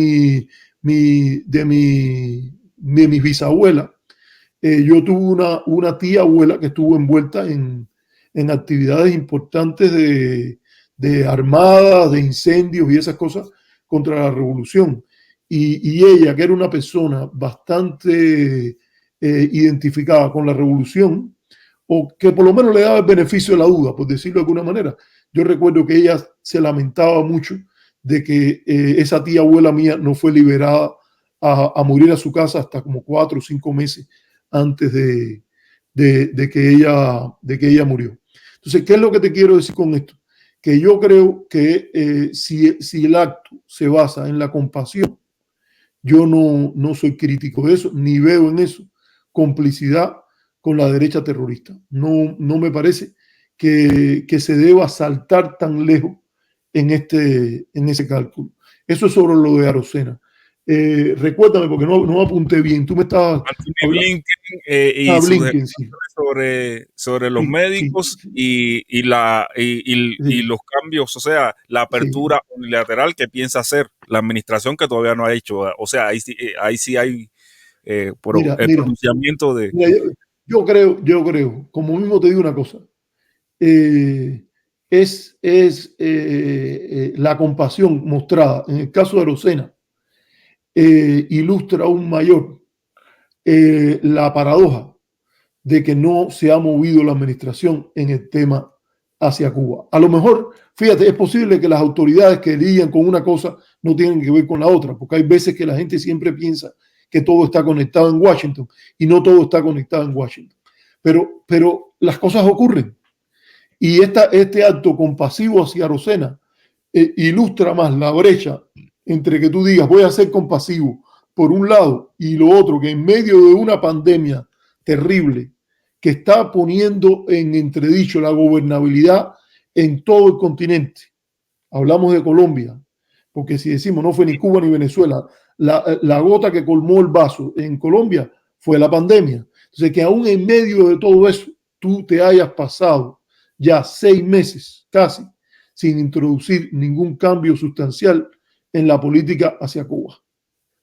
mis bisabuelas, yo tuve una tía abuela que estuvo envuelta en actividades importantes de armadas, de incendios y esas cosas contra la revolución. Y ella, que era una persona bastante identificada con la revolución, o que por lo menos le daba el beneficio de la duda, por decirlo de alguna manera. Yo recuerdo que ella se lamentaba mucho de que esa tía abuela mía no fue liberada a morir a su casa hasta como 4 o 5 meses antes de que ella murió. Entonces, ¿qué es lo que te quiero decir con esto? Que yo creo que si el acto se basa en la compasión, yo no soy crítico de eso, ni veo en eso complicidad con la derecha terrorista. No me parece que se deba saltar tan lejos en ese cálculo. Eso es sobre lo de Arocena. Recuérdame, porque no apunté bien. Tú me estabas Blinken, y Blinken, sí. sobre los médicos, sí. Y los cambios, o sea, la apertura unilateral que piensa hacer la administración, que todavía no ha hecho. O sea, ahí sí hay pronunciamiento de... Mira, yo creo, como mismo te digo una cosa, es la compasión mostrada en el caso de Arocena, ilustra aún mayor la paradoja de que no se ha movido la administración en el tema hacia Cuba. A lo mejor, fíjate, es posible que las autoridades que lidian con una cosa no tienen que ver con la otra, porque hay veces que la gente siempre piensa que todo está conectado en Washington, y no todo está conectado en Washington. Pero las cosas ocurren. Y este acto compasivo hacia Arocena ilustra más la brecha entre que tú digas voy a ser compasivo por un lado, y lo otro, que en medio de una pandemia terrible que está poniendo en entredicho la gobernabilidad en todo el continente. Hablamos de Colombia, porque si decimos no fue ni Cuba ni Venezuela, la gota que colmó el vaso en Colombia fue la pandemia. Entonces, que aún en medio de todo eso, tú te hayas pasado ya 6 meses casi sin introducir ningún cambio sustancial en la política hacia Cuba.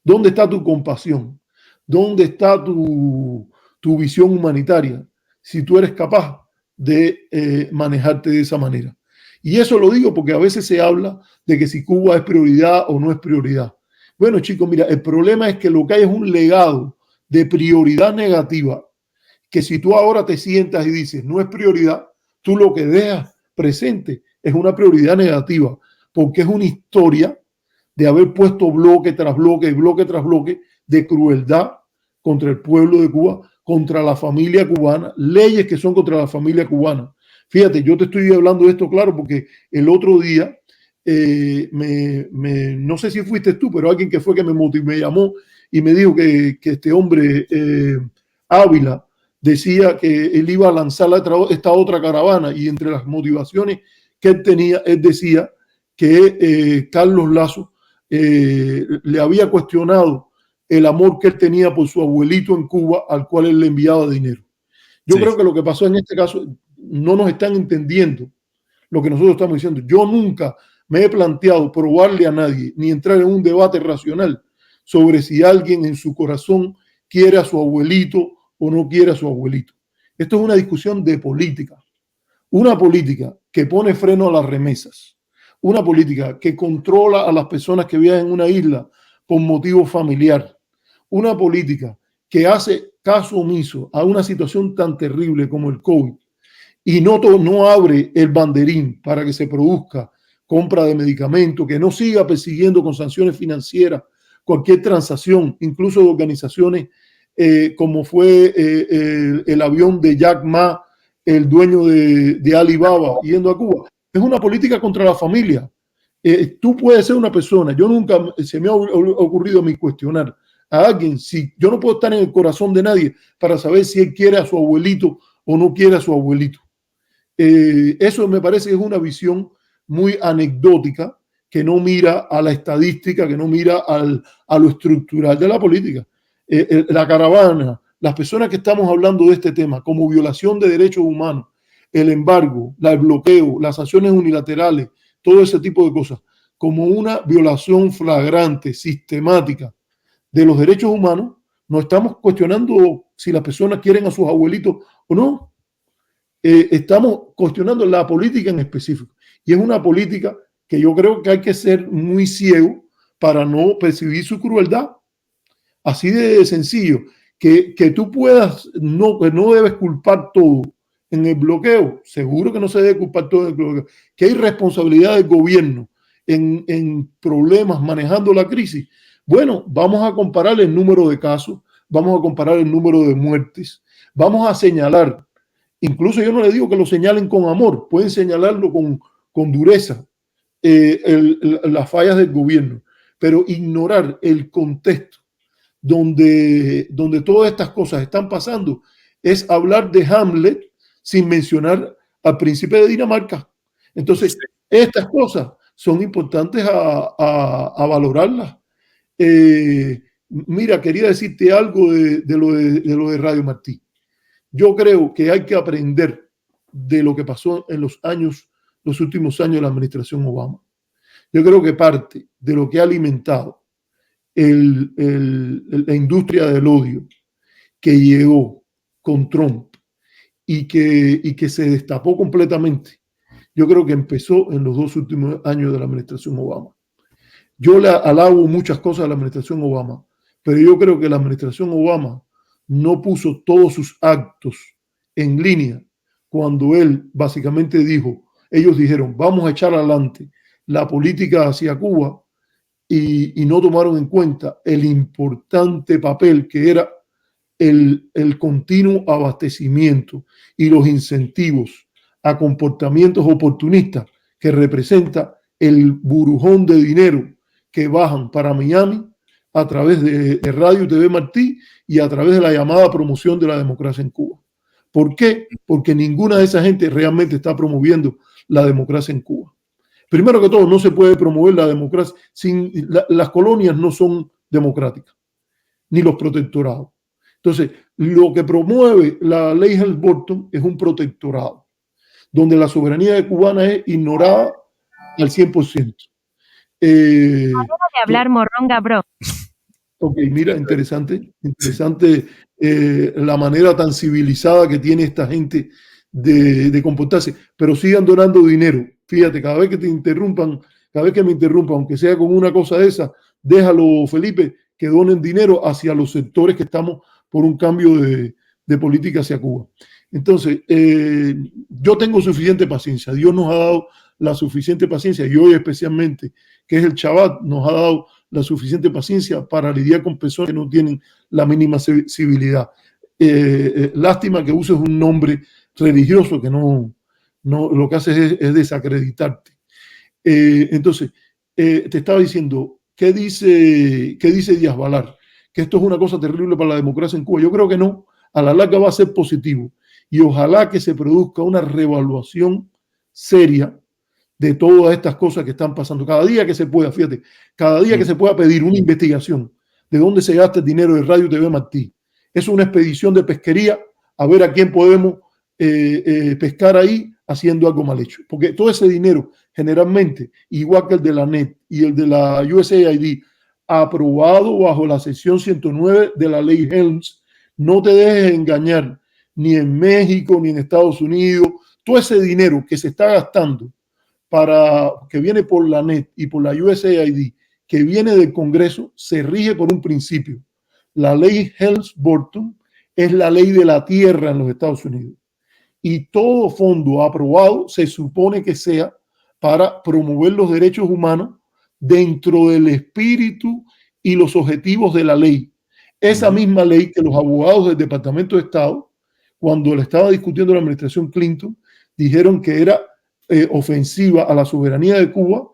¿Dónde está tu compasión? ¿Dónde está tu visión humanitaria? Si tú eres capaz de manejarte de esa manera. Y eso lo digo porque a veces se habla de que si Cuba es prioridad o no es prioridad. Bueno, chicos, mira, el problema es que lo que hay es un legado de prioridad negativa, que si tú ahora te sientas y dices no es prioridad, tú lo que dejas presente es una prioridad negativa, porque es una historia de haber puesto bloque tras bloque, bloque tras bloque de crueldad contra el pueblo de Cuba, contra la familia cubana, leyes que son contra la familia cubana. Fíjate, yo te estoy hablando de esto, claro, porque el otro día, no sé si fuiste tú, pero alguien que fue que me llamó y me dijo que este hombre, Ávila, decía que él iba a lanzar esta otra caravana, y entre las motivaciones que él tenía, él decía que Carlos Lazo le había cuestionado el amor que él tenía por su abuelito en Cuba, al cual él le enviaba dinero. Yo creo que lo que pasó en este caso, no nos están entendiendo lo que nosotros estamos diciendo. Yo nunca me he planteado probarle a nadie, ni entrar en un debate racional sobre si alguien en su corazón quiere a su abuelito o no quiere a su abuelito. Esto es una discusión de política. Una política que pone freno a las remesas. Una política que controla a las personas que viven en una isla por motivo familiar. Una política que hace caso omiso a una situación tan terrible como el COVID y no abre el banderín para que se produzca compra de medicamentos, que no siga persiguiendo con sanciones financieras cualquier transacción, incluso de organizaciones como fue el avión de Jack Ma, el dueño de Alibaba, yendo a Cuba. Es una política contra la familia. Tú puedes ser una persona, yo nunca se me ha ocurrido a mí cuestionar a alguien, si yo no puedo estar en el corazón de nadie para saber si él quiere a su abuelito o no quiere a su abuelito. Eso me parece que es una visión muy anecdótica, que no mira a la estadística, que no mira a lo estructural de la política. La caravana, las personas que estamos hablando de este tema como violación de derechos humanos, el embargo, el bloqueo, las sanciones unilaterales, todo ese tipo de cosas, como una violación flagrante, sistemática de los derechos humanos, no estamos cuestionando si las personas quieren a sus abuelitos o no. Estamos cuestionando la política en específico. Y es una política que yo creo que hay que ser muy ciego para no percibir su crueldad. Así de sencillo. Que tú puedas, no debes culpar todo en el bloqueo. Seguro que no se debe culpar todo en el bloqueo. Que hay responsabilidad del gobierno en problemas manejando la crisis. Bueno, vamos a comparar el número de casos, vamos a comparar el número de muertes, vamos a señalar, incluso yo no le digo que lo señalen con amor, pueden señalarlo con dureza, las fallas del gobierno, pero ignorar el contexto donde todas estas cosas están pasando es hablar de Hamlet sin mencionar al príncipe de Dinamarca. Entonces, estas cosas son importantes a valorarlas. Mira, quería decirte algo de lo de Radio Martí. Yo creo que hay que aprender de lo que pasó en los últimos años de la administración Obama. Yo creo que parte de lo que ha alimentado la industria del odio que llegó con Trump y que se destapó completamente, yo creo que empezó en los 2 últimos años de la administración Obama. Yo le alabo muchas cosas a la administración Obama, pero yo creo que la administración Obama no puso todos sus actos en línea cuando él básicamente ellos dijeron, vamos a echar adelante la política hacia Cuba, y no tomaron en cuenta el importante papel que era el continuo abastecimiento y los incentivos a comportamientos oportunistas que representa el burujón de dinero que bajan para Miami a través de Radio y TV Martí y a través de la llamada promoción de la democracia en Cuba. ¿Por qué? Porque ninguna de esa gente realmente está promoviendo la democracia en Cuba. Primero que todo, no se puede promover la democracia las colonias no son democráticas, ni los protectorados. Entonces, lo que promueve la ley Helms-Burton es un protectorado, donde la soberanía cubana es ignorada al 100%. De hablar morronga, bro. Ok, mira, interesante la manera tan civilizada que tiene esta gente de comportarse, pero sigan donando dinero. Fíjate, cada vez que me interrumpan, aunque sea con una cosa de esa, déjalo, Felipe, que donen dinero hacia los sectores que estamos por un cambio de política hacia Cuba. Entonces, yo tengo suficiente paciencia. Dios nos ha dado la suficiente paciencia, y hoy especialmente, que es el Shabbat, nos ha dado la suficiente paciencia para lidiar con personas que no tienen la mínima civilidad. Lástima que uses un nombre religioso que no lo que hace es desacreditarte. Entonces, te estaba diciendo, ¿qué dice Díaz Balar? Que esto es una cosa terrible para la democracia en Cuba. Yo creo que no, a la larga va a ser positivo, y ojalá que se produzca una reevaluación seria de todas estas cosas que están pasando. Cada día que se pueda, fíjate, cada día que se pueda pedir una investigación de dónde se gasta el dinero de Radio TV Martí. Es una expedición de pesquería a ver a quién podemos pescar ahí haciendo algo mal hecho. Porque todo ese dinero, generalmente, igual que el de la NET y el de la USAID, aprobado bajo la sección 109 de la ley Helms, no te dejes engañar, ni en México, ni en Estados Unidos. Todo ese dinero que se está gastando que viene por la NET y por la USAID, que viene del Congreso, se rige por un principio. La ley Helms-Burton es la ley de la tierra en los Estados Unidos. Y todo fondo aprobado se supone que sea para promover los derechos humanos dentro del espíritu y los objetivos de la ley. Esa misma ley que los abogados del Departamento de Estado, cuando le estaba discutiendo la administración Clinton, dijeron que era ofensiva a la soberanía de Cuba,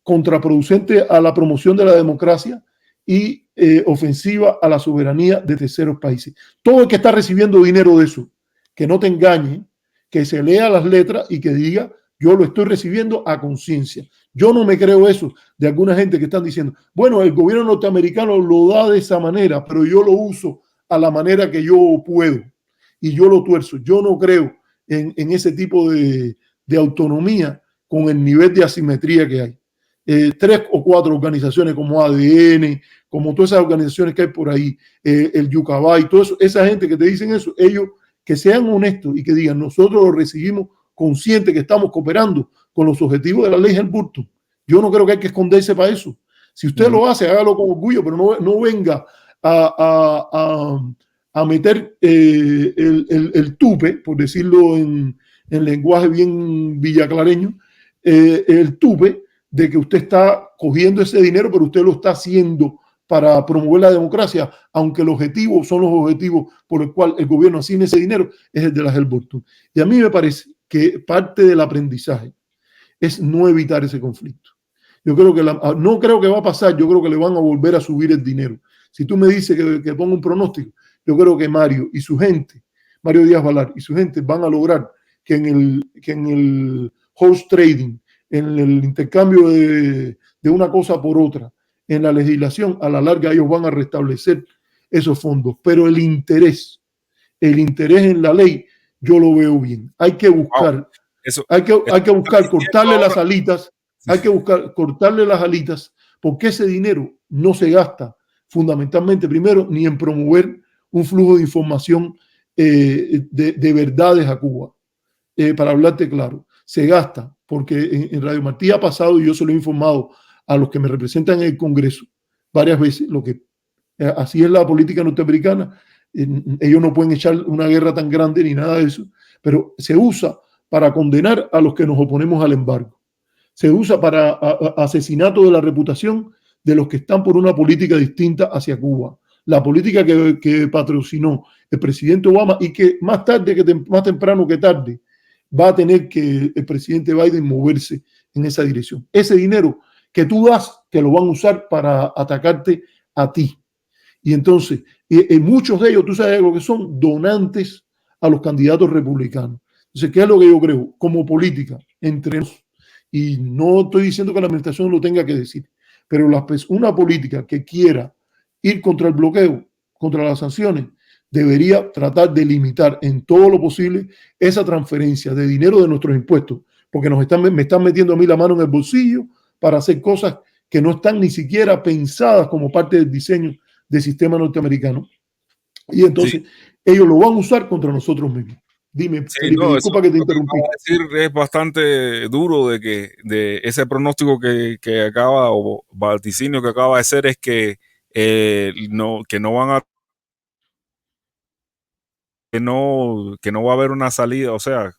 contraproducente a la promoción de la democracia y ofensiva a la soberanía de terceros países. Todo el que está recibiendo dinero de eso, que no te engañe, que se lea las letras y que diga, yo lo estoy recibiendo a conciencia. Yo no me creo eso de alguna gente que están diciendo, bueno, el gobierno norteamericano lo da de esa manera, pero yo lo uso a la manera que yo puedo y yo lo tuerzo. Yo no creo en ese tipo de autonomía con el nivel de asimetría que hay. 3 o 4 organizaciones como ADN, como todas esas organizaciones que hay por ahí, el Yucabay, todo eso, esa gente que te dicen eso, ellos que sean honestos y que digan, nosotros lo recibimos consciente que estamos cooperando con los objetivos de la ley Helms-Burton. Yo no creo que hay que esconderse para eso. Si usted lo hace, hágalo con orgullo, pero no venga a meter el tupe, por decirlo en lenguaje bien villaclareño, el tupe de que usted está cogiendo ese dinero, pero usted lo está haciendo para promover la democracia, aunque el objetivo son los objetivos por el cual el gobierno asigna ese dinero, es el de la Helms-Burton. Y a mí me parece que parte del aprendizaje es no evitar ese conflicto. Yo creo que no creo que va a pasar, yo creo que le van a volver a subir el dinero. Si tú me dices que ponga un pronóstico, yo creo que Mario y su gente, Mario Díaz Balar y su gente van a lograr que en el horse trading, en el intercambio de una cosa por otra, en la legislación, a la larga ellos van a restablecer esos fondos. Pero el interés en la ley, yo lo veo bien. Hay que buscar, hay que buscar cortarle las alitas, hay que buscar cortarle las alitas, porque ese dinero no se gasta fundamentalmente, primero, ni en promover un flujo de información de verdades a Cuba. Para hablarte claro, se gasta, porque en Radio Martí ha pasado, y yo se lo he informado a los que me representan en el Congreso varias veces, así es la política norteamericana, ellos no pueden echar una guerra tan grande ni nada de eso, pero se usa para condenar a los que nos oponemos al embargo, se usa para asesinato de la reputación de los que están por una política distinta hacia Cuba, la política que patrocinó el presidente Obama y que más temprano que tarde va a tener que el presidente Biden moverse en esa dirección. Ese dinero que tú das, que lo van a usar para atacarte a ti. Y entonces, muchos de ellos, tú sabes lo que son, donantes a los candidatos republicanos. Entonces, ¿qué es lo que yo creo? Como política, entre nosotros, y no estoy diciendo que la administración lo tenga que decir, pero una política que quiera ir contra el bloqueo, contra las sanciones, debería tratar de limitar en todo lo posible esa transferencia de dinero de nuestros impuestos, porque me están metiendo a mí la mano en el bolsillo para hacer cosas que no están ni siquiera pensadas como parte del diseño del sistema norteamericano. Y entonces ellos lo van a usar contra nosotros mismos. Dime, Felipe, disculpa que te interrumpí. Decir, es bastante duro de ese pronóstico que acaba, o vaticinio que acaba de hacer, es que no van a que no va a haber una salida, o sea,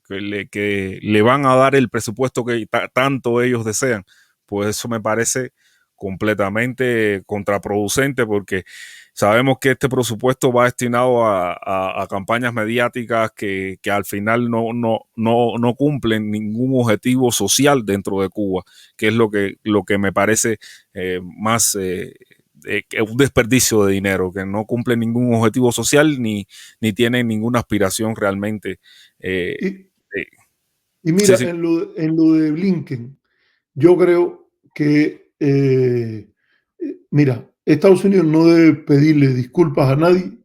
que le van a dar el presupuesto que tanto ellos desean, pues eso me parece completamente contraproducente, porque sabemos que este presupuesto va destinado a campañas mediáticas que al final no cumplen ningún objetivo social dentro de Cuba, que es lo que me parece más un desperdicio de dinero, que no cumple ningún objetivo social ni tiene ninguna aspiración realmente. Y mira, sí. En lo de Blinken, yo creo que, mira, Estados Unidos no debe pedirle disculpas a nadie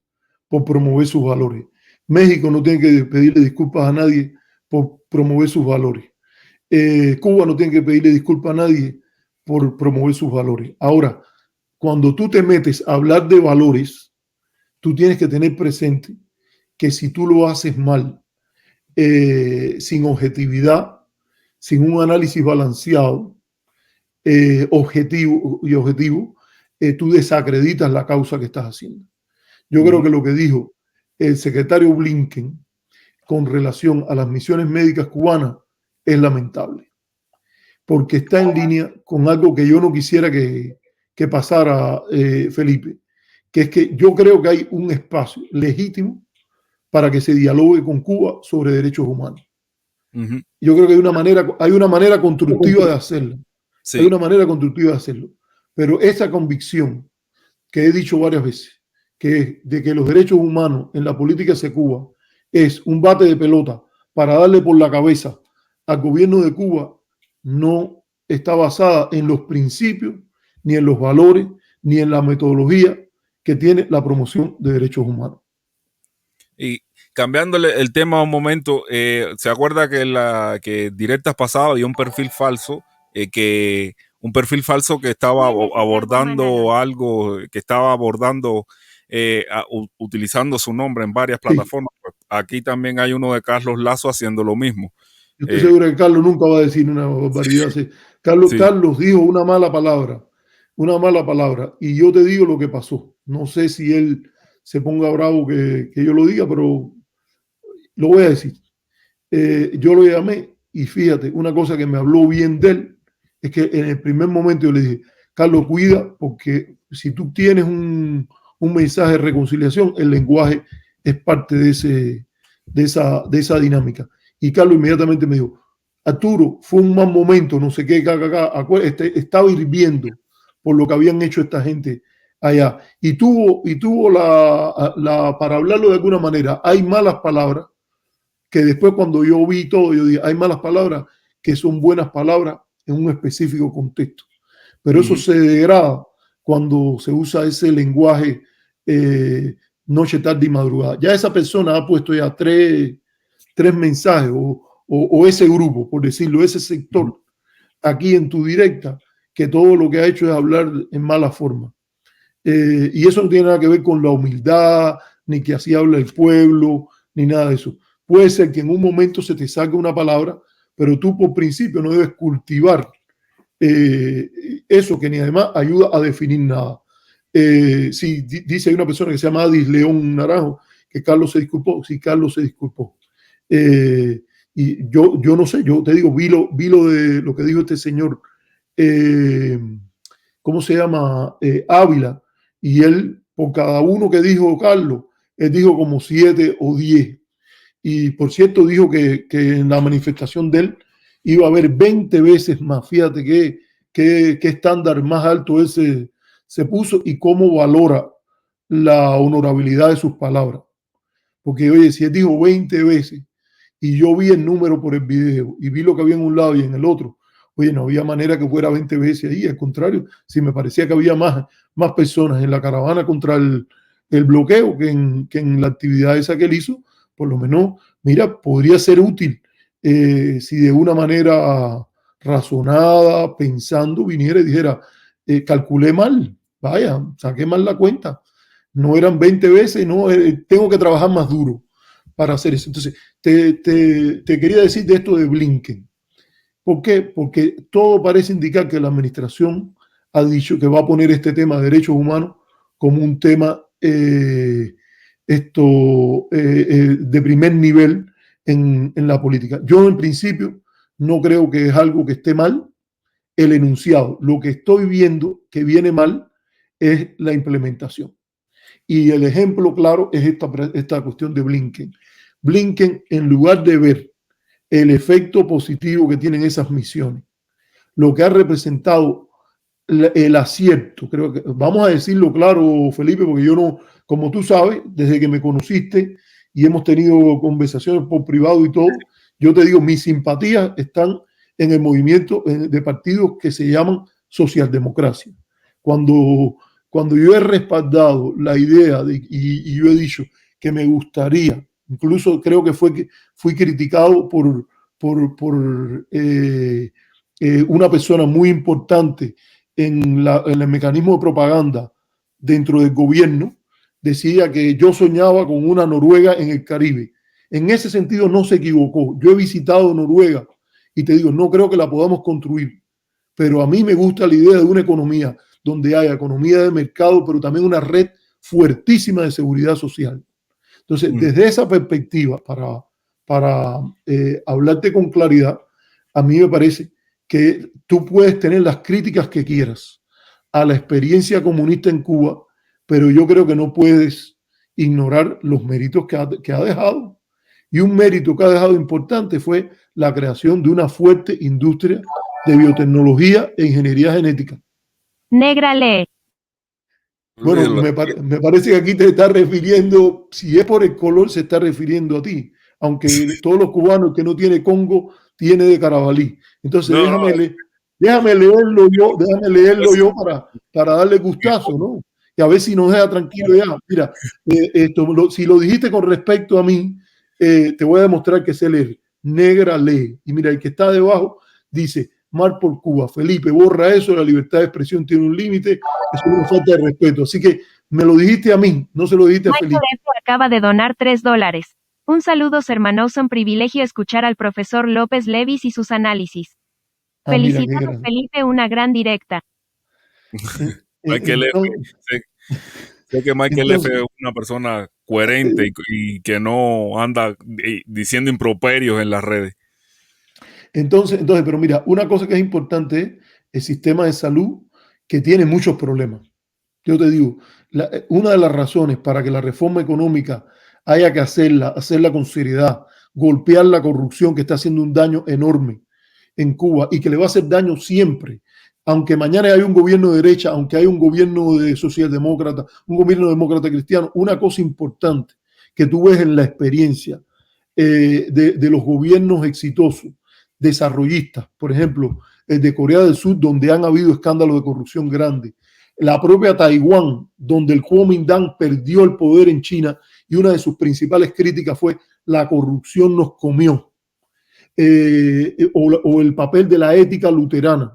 por promover sus valores. México no tiene que pedirle disculpas a nadie por promover sus valores. Cuba no tiene que pedirle disculpas a nadie por promover sus valores. Ahora, cuando tú te metes a hablar de valores, tú tienes que tener presente que si tú lo haces mal, sin objetividad, sin un análisis balanceado, objetivo, tú desacreditas la causa que estás haciendo. Yo creo que lo que dijo el secretario Blinken con relación a las misiones médicas cubanas es lamentable, porque está en línea con algo que yo no quisiera que pasara, Felipe, que es que yo creo que hay un espacio legítimo para que se dialogue con Cuba sobre derechos humanos. Yo creo que hay una manera constructiva de hacerlo. Sí. Hay una manera constructiva de hacerlo. Pero esa convicción que he dicho varias veces, que es de que los derechos humanos en la política de Cuba es un bate de pelota para darle por la cabeza al gobierno de Cuba, no está basada en los principios, ni en los valores, ni en la metodología que tiene la promoción de derechos humanos. Y cambiándole el tema un momento, ¿se acuerda que directas pasadas había un perfil falso que estaba abordando algo, que estaba abordando utilizando su nombre en varias plataformas? Sí. Aquí también hay uno de Carlos Lazo haciendo lo mismo. Yo estoy seguro que Carlos nunca va a decir una barbaridad. Sí. Carlos dijo una mala palabra, y yo te digo lo que pasó. No sé si él se ponga bravo que yo lo diga, pero lo voy a decir. Yo lo llamé y fíjate, una cosa que me habló bien de él es que en el primer momento yo le dije, Carlos, cuida, porque si tú tienes un mensaje de reconciliación, el lenguaje es parte de esa dinámica. Y Carlos inmediatamente me dijo, Arturo, fue un mal momento, no sé qué, estaba hirviendo por lo que habían hecho esta gente allá. Y tuvo para hablarlo de alguna manera, hay malas palabras que después cuando yo vi todo, yo dije, hay malas palabras que son buenas palabras en un específico contexto. Pero eso se degrada cuando se usa ese lenguaje noche, tarde y madrugada. Ya esa persona ha puesto ya tres mensajes o ese grupo, por decirlo, ese sector aquí en tu directa, que todo lo que ha hecho es hablar en mala forma. Y eso no tiene nada que ver con la humildad, ni que así habla el pueblo, ni nada de eso. Puede ser que en un momento se te salga una palabra, pero tú por principio no debes cultivar eso que ni además ayuda a definir nada. Sí, dice, hay una persona que se llama Adis León Naranjo, que Carlos se disculpó. Sí, Carlos se disculpó. Y yo no sé, yo te digo, vi lo de lo que dijo este señor, ¿cómo se llama? Ávila, y él, por cada uno que dijo Carlos, él dijo como 7 o 10. Y por cierto, dijo que en la manifestación de él iba a haber 20 veces más. Fíjate qué estándar más alto él se puso y cómo valora la honorabilidad de sus palabras. Porque, oye, si él dijo 20 veces y yo vi el número por el video y vi lo que había en un lado y en el otro, oye, no había manera que fuera 20 veces ahí. Al contrario, si me parecía que había más personas en la caravana contra el bloqueo que en la actividad esa que él hizo, por lo menos, mira, podría ser útil si de una manera razonada, pensando, viniera y dijera, calculé mal, vaya, saqué mal la cuenta, no eran 20 veces, no, tengo que trabajar más duro para hacer eso. Entonces, te quería decir de esto de Blinken. ¿Por qué? Porque todo parece indicar que la administración ha dicho que va a poner este tema de derechos humanos como un tema de primer nivel en la política. Yo en principio no creo que es algo que esté mal el enunciado. Lo que estoy viendo que viene mal es la implementación. Y el ejemplo claro es esta cuestión de Blinken. Blinken, en lugar de ver el efecto positivo que tienen esas misiones, lo que ha representado el acierto, creo que, vamos a decirlo claro, Felipe, porque yo no, como tú sabes, desde que me conociste y hemos tenido conversaciones por privado y todo, yo te digo, mis simpatías están en el movimiento de partidos que se llaman socialdemocracia. Cuando yo he respaldado la idea y yo he dicho que me gustaría, incluso creo que fui criticado por una persona muy importante en el mecanismo de propaganda dentro del gobierno, decía que yo soñaba con una Noruega en el Caribe. En ese sentido no se equivocó. Yo he visitado Noruega y te digo, no creo que la podamos construir, pero a mí me gusta la idea de una economía donde haya economía de mercado, pero también una red fuertísima de seguridad social. Entonces, desde esa perspectiva, para hablarte con claridad, a mí me parece que tú puedes tener las críticas que quieras a la experiencia comunista en Cuba, pero yo creo que no puedes ignorar los méritos que ha dejado. Y un mérito que ha dejado importante fue la creación de una fuerte industria de biotecnología e ingeniería genética. Negra lee. Bueno, me parece que aquí te está refiriendo, si es por el color, se está refiriendo a ti, aunque todos los cubanos que no tiene Congo tiene de Carabalí. Entonces déjame leerlo yo para darle gustazo, ¿no? Y a ver si nos deja tranquilo ya. Mira, si lo dijiste con respecto a mí, te voy a demostrar que sé leer. Negra lee. Y mira, el que está debajo dice: Mar por Cuba. Felipe, borra eso, la libertad de expresión tiene un límite, eso es una falta de respeto. Así que me lo dijiste a mí, no se lo dijiste a Felipe. Michael F. acaba de donar $3. Un saludo, hermanos, un privilegio escuchar al profesor López Levis y sus análisis. Felicitados, Felipe, una gran directa. Michael F. Sé que Michael F. es una persona coherente y que no anda diciendo improperios en las redes. Entonces, pero mira, una cosa que es importante es el sistema de salud, que tiene muchos problemas. Yo te digo, una de las razones para que la reforma económica haya que hacerla con seriedad, golpear la corrupción que está haciendo un daño enorme en Cuba y que le va a hacer daño siempre, aunque mañana haya un gobierno de derecha, aunque haya un gobierno de socialdemócrata, un gobierno demócrata cristiano. Una cosa importante que tú ves en la experiencia de los gobiernos exitosos, desarrollistas, por ejemplo, el de Corea del Sur, donde han habido escándalos de corrupción grandes, la propia Taiwán, donde el Kuomintang perdió el poder en China y una de sus principales críticas fue: la corrupción nos comió, o el papel de la ética luterana.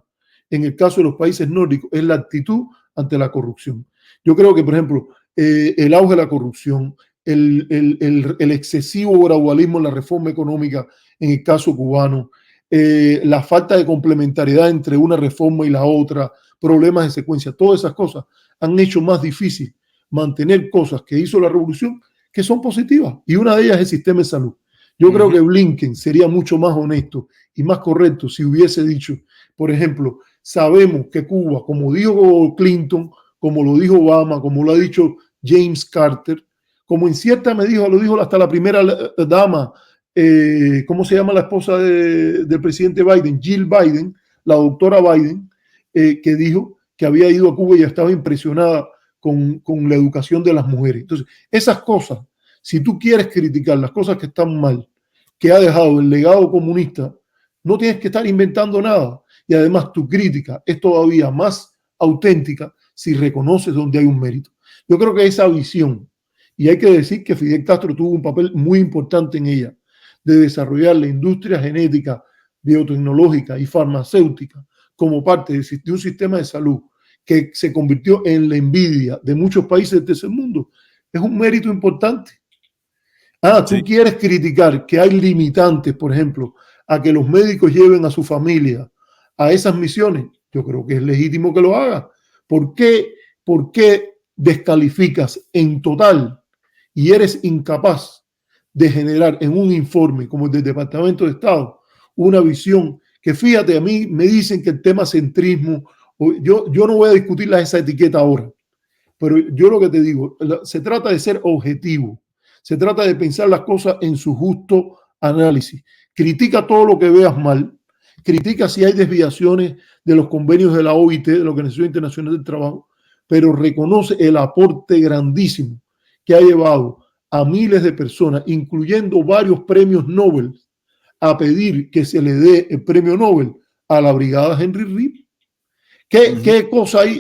En el caso de los países nórdicos es la actitud ante la corrupción. Yo creo que, por ejemplo, el auge de la corrupción, el excesivo gradualismo en la reforma económica en el caso cubano, la falta de complementariedad entre una reforma y la otra, problemas de secuencia, todas esas cosas han hecho más difícil mantener cosas que hizo la revolución que son positivas, y una de ellas es el sistema de salud. Yo creo que Blinken sería mucho más honesto y más correcto si hubiese dicho, por ejemplo, sabemos que Cuba, como dijo Clinton, como lo dijo Obama, como lo ha dicho James Carter, como en cierta medida lo dijo hasta la primera dama, ¿cómo se llama la esposa del presidente Biden? Jill Biden, la doctora Biden, que dijo que había ido a Cuba y estaba impresionada con la educación de las mujeres. Entonces, esas cosas, si tú quieres criticar las cosas que están mal, que ha dejado el legado comunista, no tienes que estar inventando nada. Y además tu crítica es todavía más auténtica si reconoces donde hay un mérito. Yo creo que esa visión, y hay que decir que Fidel Castro tuvo un papel muy importante en ella, de desarrollar la industria genética, biotecnológica y farmacéutica como parte de un sistema de salud que se convirtió en la envidia de muchos países del tercer mundo, es un mérito importante. Tú quieres criticar que hay limitantes, por ejemplo, a que los médicos lleven a su familia a esas misiones. Yo creo que es legítimo que lo haga. ¿Por qué descalificas en total y eres incapaz de generar en un informe como el del Departamento de Estado una visión que, fíjate, a mí me dicen que el tema centrismo, yo no voy a discutir esa etiqueta ahora, pero yo lo que te digo, se trata de ser objetivo, se trata de pensar las cosas en su justo análisis. Critica todo lo que veas mal, critica si hay desviaciones de los convenios de la OIT, de la Organización Internacional del Trabajo, pero reconoce el aporte grandísimo que ha llevado a miles de personas, incluyendo varios premios Nobel, a pedir que se le dé el premio Nobel a la brigada Henry Reed. ¿Qué cosa hay?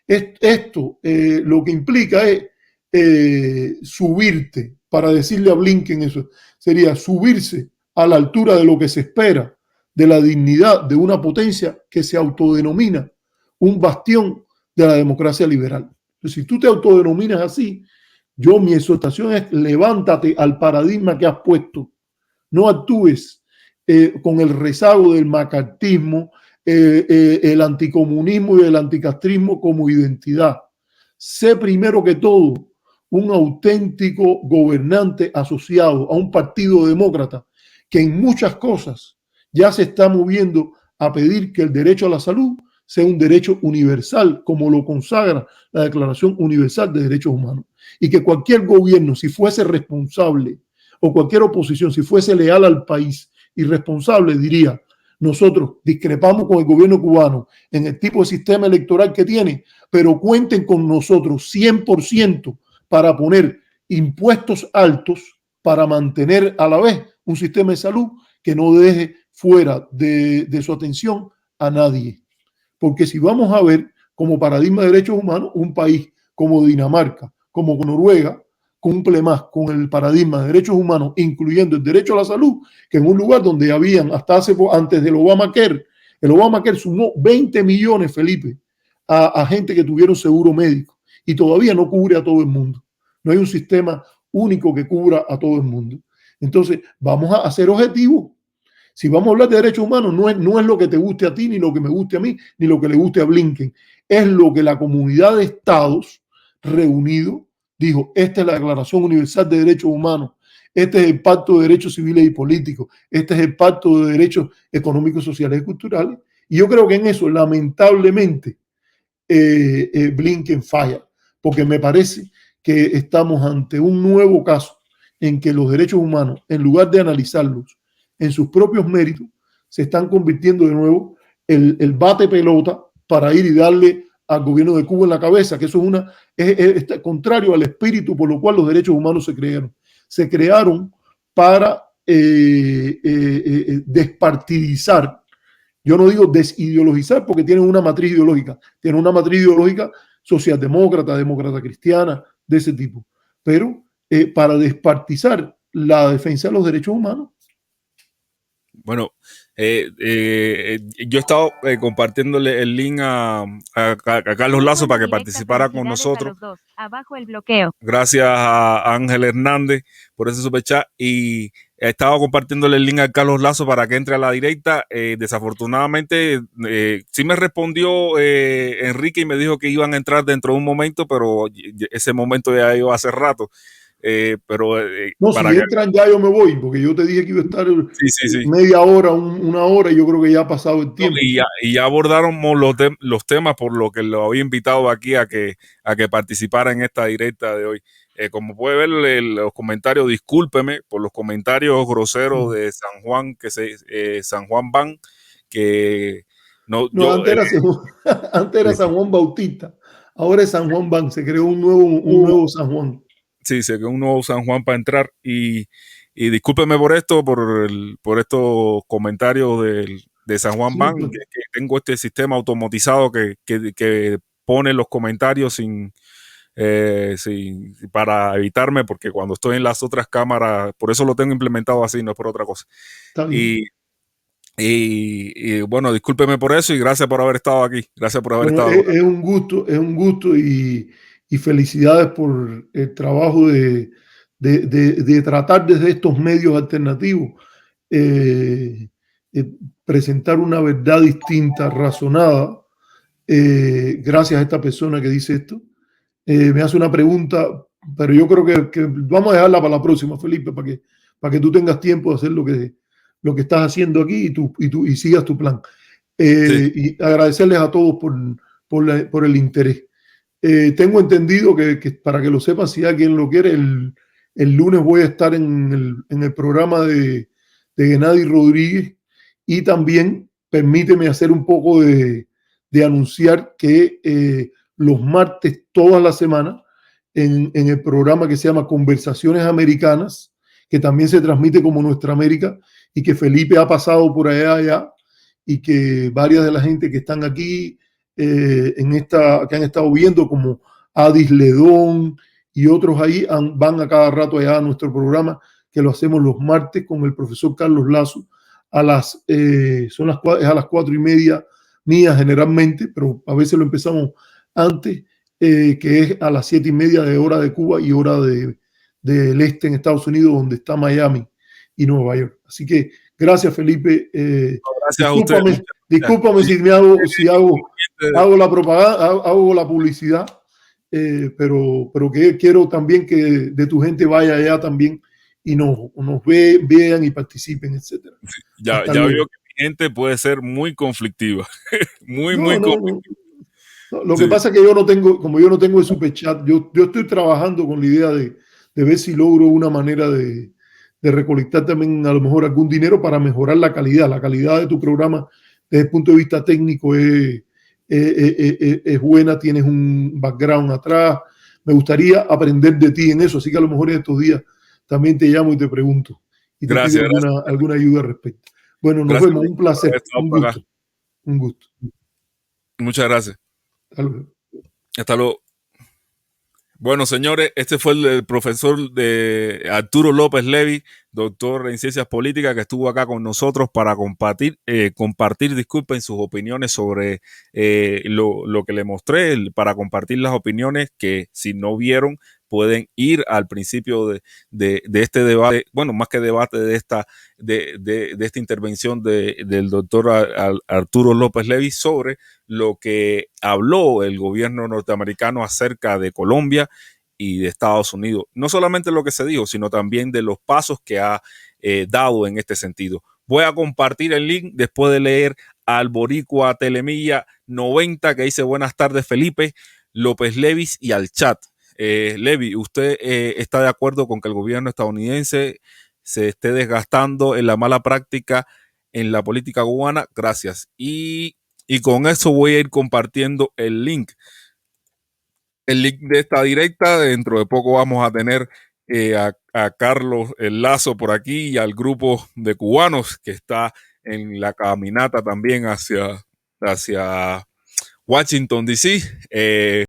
Esto lo que implica es subirte, para decirle a Blinken eso, sería subirse a la altura de lo que se espera de la dignidad de una potencia que se autodenomina un bastión de la democracia liberal. Entonces, si tú te autodenominas así, mi exhortación es levántate al paradigma que has puesto. No actúes con el rezago del macartismo, el anticomunismo y el anticastrismo como identidad. Sé primero que todo un auténtico gobernante asociado a un partido demócrata que en muchas cosas ya se está moviendo a pedir que el derecho a la salud sea un derecho universal, como lo consagra la Declaración Universal de Derechos Humanos, y que cualquier gobierno, si fuese responsable, o cualquier oposición, si fuese leal al país y responsable, diría: nosotros discrepamos con el gobierno cubano en el tipo de sistema electoral que tiene, pero cuenten con nosotros 100% para poner impuestos altos para mantener a la vez un sistema de salud que no deje fuera de su atención a nadie. Porque si vamos a ver como paradigma de derechos humanos, un país como Dinamarca, como Noruega, cumple más con el paradigma de derechos humanos, incluyendo el derecho a la salud, que en un lugar donde habían, antes del Obamacare, el Obamacare sumó 20 millones, Felipe, a gente que tuvieron seguro médico, y todavía no cubre a todo el mundo. No hay un sistema único que cubra a todo el mundo. Entonces, vamos a ser objetivos. Si vamos a hablar de derechos humanos, no es lo que te guste a ti, ni lo que me guste a mí, ni lo que le guste a Blinken. Es lo que la comunidad de estados reunidos dijo: esta es la Declaración Universal de Derechos Humanos, este es el Pacto de Derechos Civiles y Políticos, este es el Pacto de Derechos Económicos, Sociales y Culturales. Y yo creo que en eso, lamentablemente, Blinken falla, porque me parece que estamos ante un nuevo caso en que los derechos humanos, en lugar de analizarlos en sus propios méritos, se están convirtiendo de nuevo el bate pelota para ir y darle al gobierno de Cuba en la cabeza, que eso es contrario al espíritu por lo cual los derechos humanos se crearon. Se crearon para despartidizar. Yo no digo desideologizar, porque tienen una matriz ideológica. Tienen una matriz ideológica socialdemócrata, demócrata cristiana, de ese tipo. Pero para despartizar la defensa de los derechos humanos. Bueno, yo he estado compartiéndole el link a Carlos Lazo para que participara con nosotros. Abajo el bloqueo. Gracias a Ángel Hernández por ese superchat, y he estado compartiéndole el link a Carlos Lazo para que entre a la directa. Desafortunadamente sí me respondió Enrique y me dijo que iban a entrar dentro de un momento, pero ese momento ya iba hace rato. No, si entran ya yo me voy, porque yo te dije que iba a estar media hora, una hora, y yo creo que ya ha pasado el tiempo. Y ya abordaron los temas, por lo que lo había invitado aquí a que participara en esta directa de hoy. Como puede ver los comentarios, discúlpeme por los comentarios groseros de San Juan, San Juan Ban, que antes era San Juan Bautista, ahora es San Juan Ban, se creó un nuevo San Juan. Sí, se creó un nuevo San Juan para entrar, y discúlpeme por esto, por estos comentarios de San Juan Ban, que tengo este sistema automatizado que pone los comentarios para evitarme, porque cuando estoy en las otras cámaras, por eso lo tengo implementado así, no es por otra cosa. Y bueno, discúlpeme por eso, y gracias por haber estado aquí. Gracias por haber estado. Es un gusto y felicidades por el trabajo de tratar desde estos medios alternativos presentar una verdad distinta, razonada. Gracias a esta persona que dice esto. Me hace una pregunta pero yo creo que vamos a dejarla para la próxima, Felipe, para que tú tengas tiempo de hacer lo que estás haciendo aquí y sigas tu plan. Sí. Y agradecerles a todos por el interés. Tengo entendido que para que lo sepan, si alguien lo quiere, el lunes voy a estar en el programa de Gennady Rodríguez, y también permíteme hacer un poco de anunciar que los martes todas las semanas en el programa que se llama Conversaciones Americanas, que también se transmite como Nuestra América, y que Felipe ha pasado por allá, y que varias de la gente que están aquí que han estado viendo, como Adis Ledón y otros ahí, van a cada rato allá a nuestro programa, que lo hacemos los martes con el profesor Carlos Lazo, es a las 4:30 mías generalmente, pero a veces lo empezamos antes, que es a las 7:30 de hora de Cuba y hora del este en Estados Unidos, donde está Miami y Nueva York. Así que gracias, Felipe. Gracias a usted. Discúlpame si hago la propaganda, hago la publicidad, pero que quiero también que de tu gente vaya allá también y nos vean y participen, etcétera. Ya veo que mi gente puede ser muy conflictiva. muy conflictiva. No, lo que pasa es que como yo no tengo el superchat, yo estoy trabajando con la idea de ver si logro una manera de recolectar también a lo mejor algún dinero para mejorar la calidad. La calidad de tu programa desde el punto de vista técnico es buena, tienes un background atrás. Me gustaría aprender de ti en eso, así que a lo mejor en estos días también te llamo y te pregunto y te pido alguna ayuda al respecto. Bueno, nos vemos, un placer, un gusto. Muchas gracias. Hasta luego. Bueno, señores, este fue el profesor Arturo López Levy, doctor en Ciencias Políticas, que estuvo acá con nosotros para compartir, disculpen, sus opiniones sobre lo que le mostré, para compartir las opiniones que, si no vieron, pueden ir al principio de este debate, bueno, más que debate, de esta intervención del doctor Arturo López Levy sobre lo que habló el gobierno norteamericano acerca de Colombia y de Estados Unidos. No solamente lo que se dijo, sino también de los pasos que ha dado en este sentido. Voy a compartir el link después de leer al boricua Telemilla 90, que dice: buenas tardes, Felipe, López Levis, y al chat. Levy, ¿usted está de acuerdo con que el gobierno estadounidense se esté desgastando en la mala práctica en la política cubana? Gracias. Y con eso voy a ir compartiendo el link de esta directa. Dentro de poco vamos a tener a Carlos el Lazo por aquí y al grupo de cubanos que está en la caminata también hacia Washington, D.C.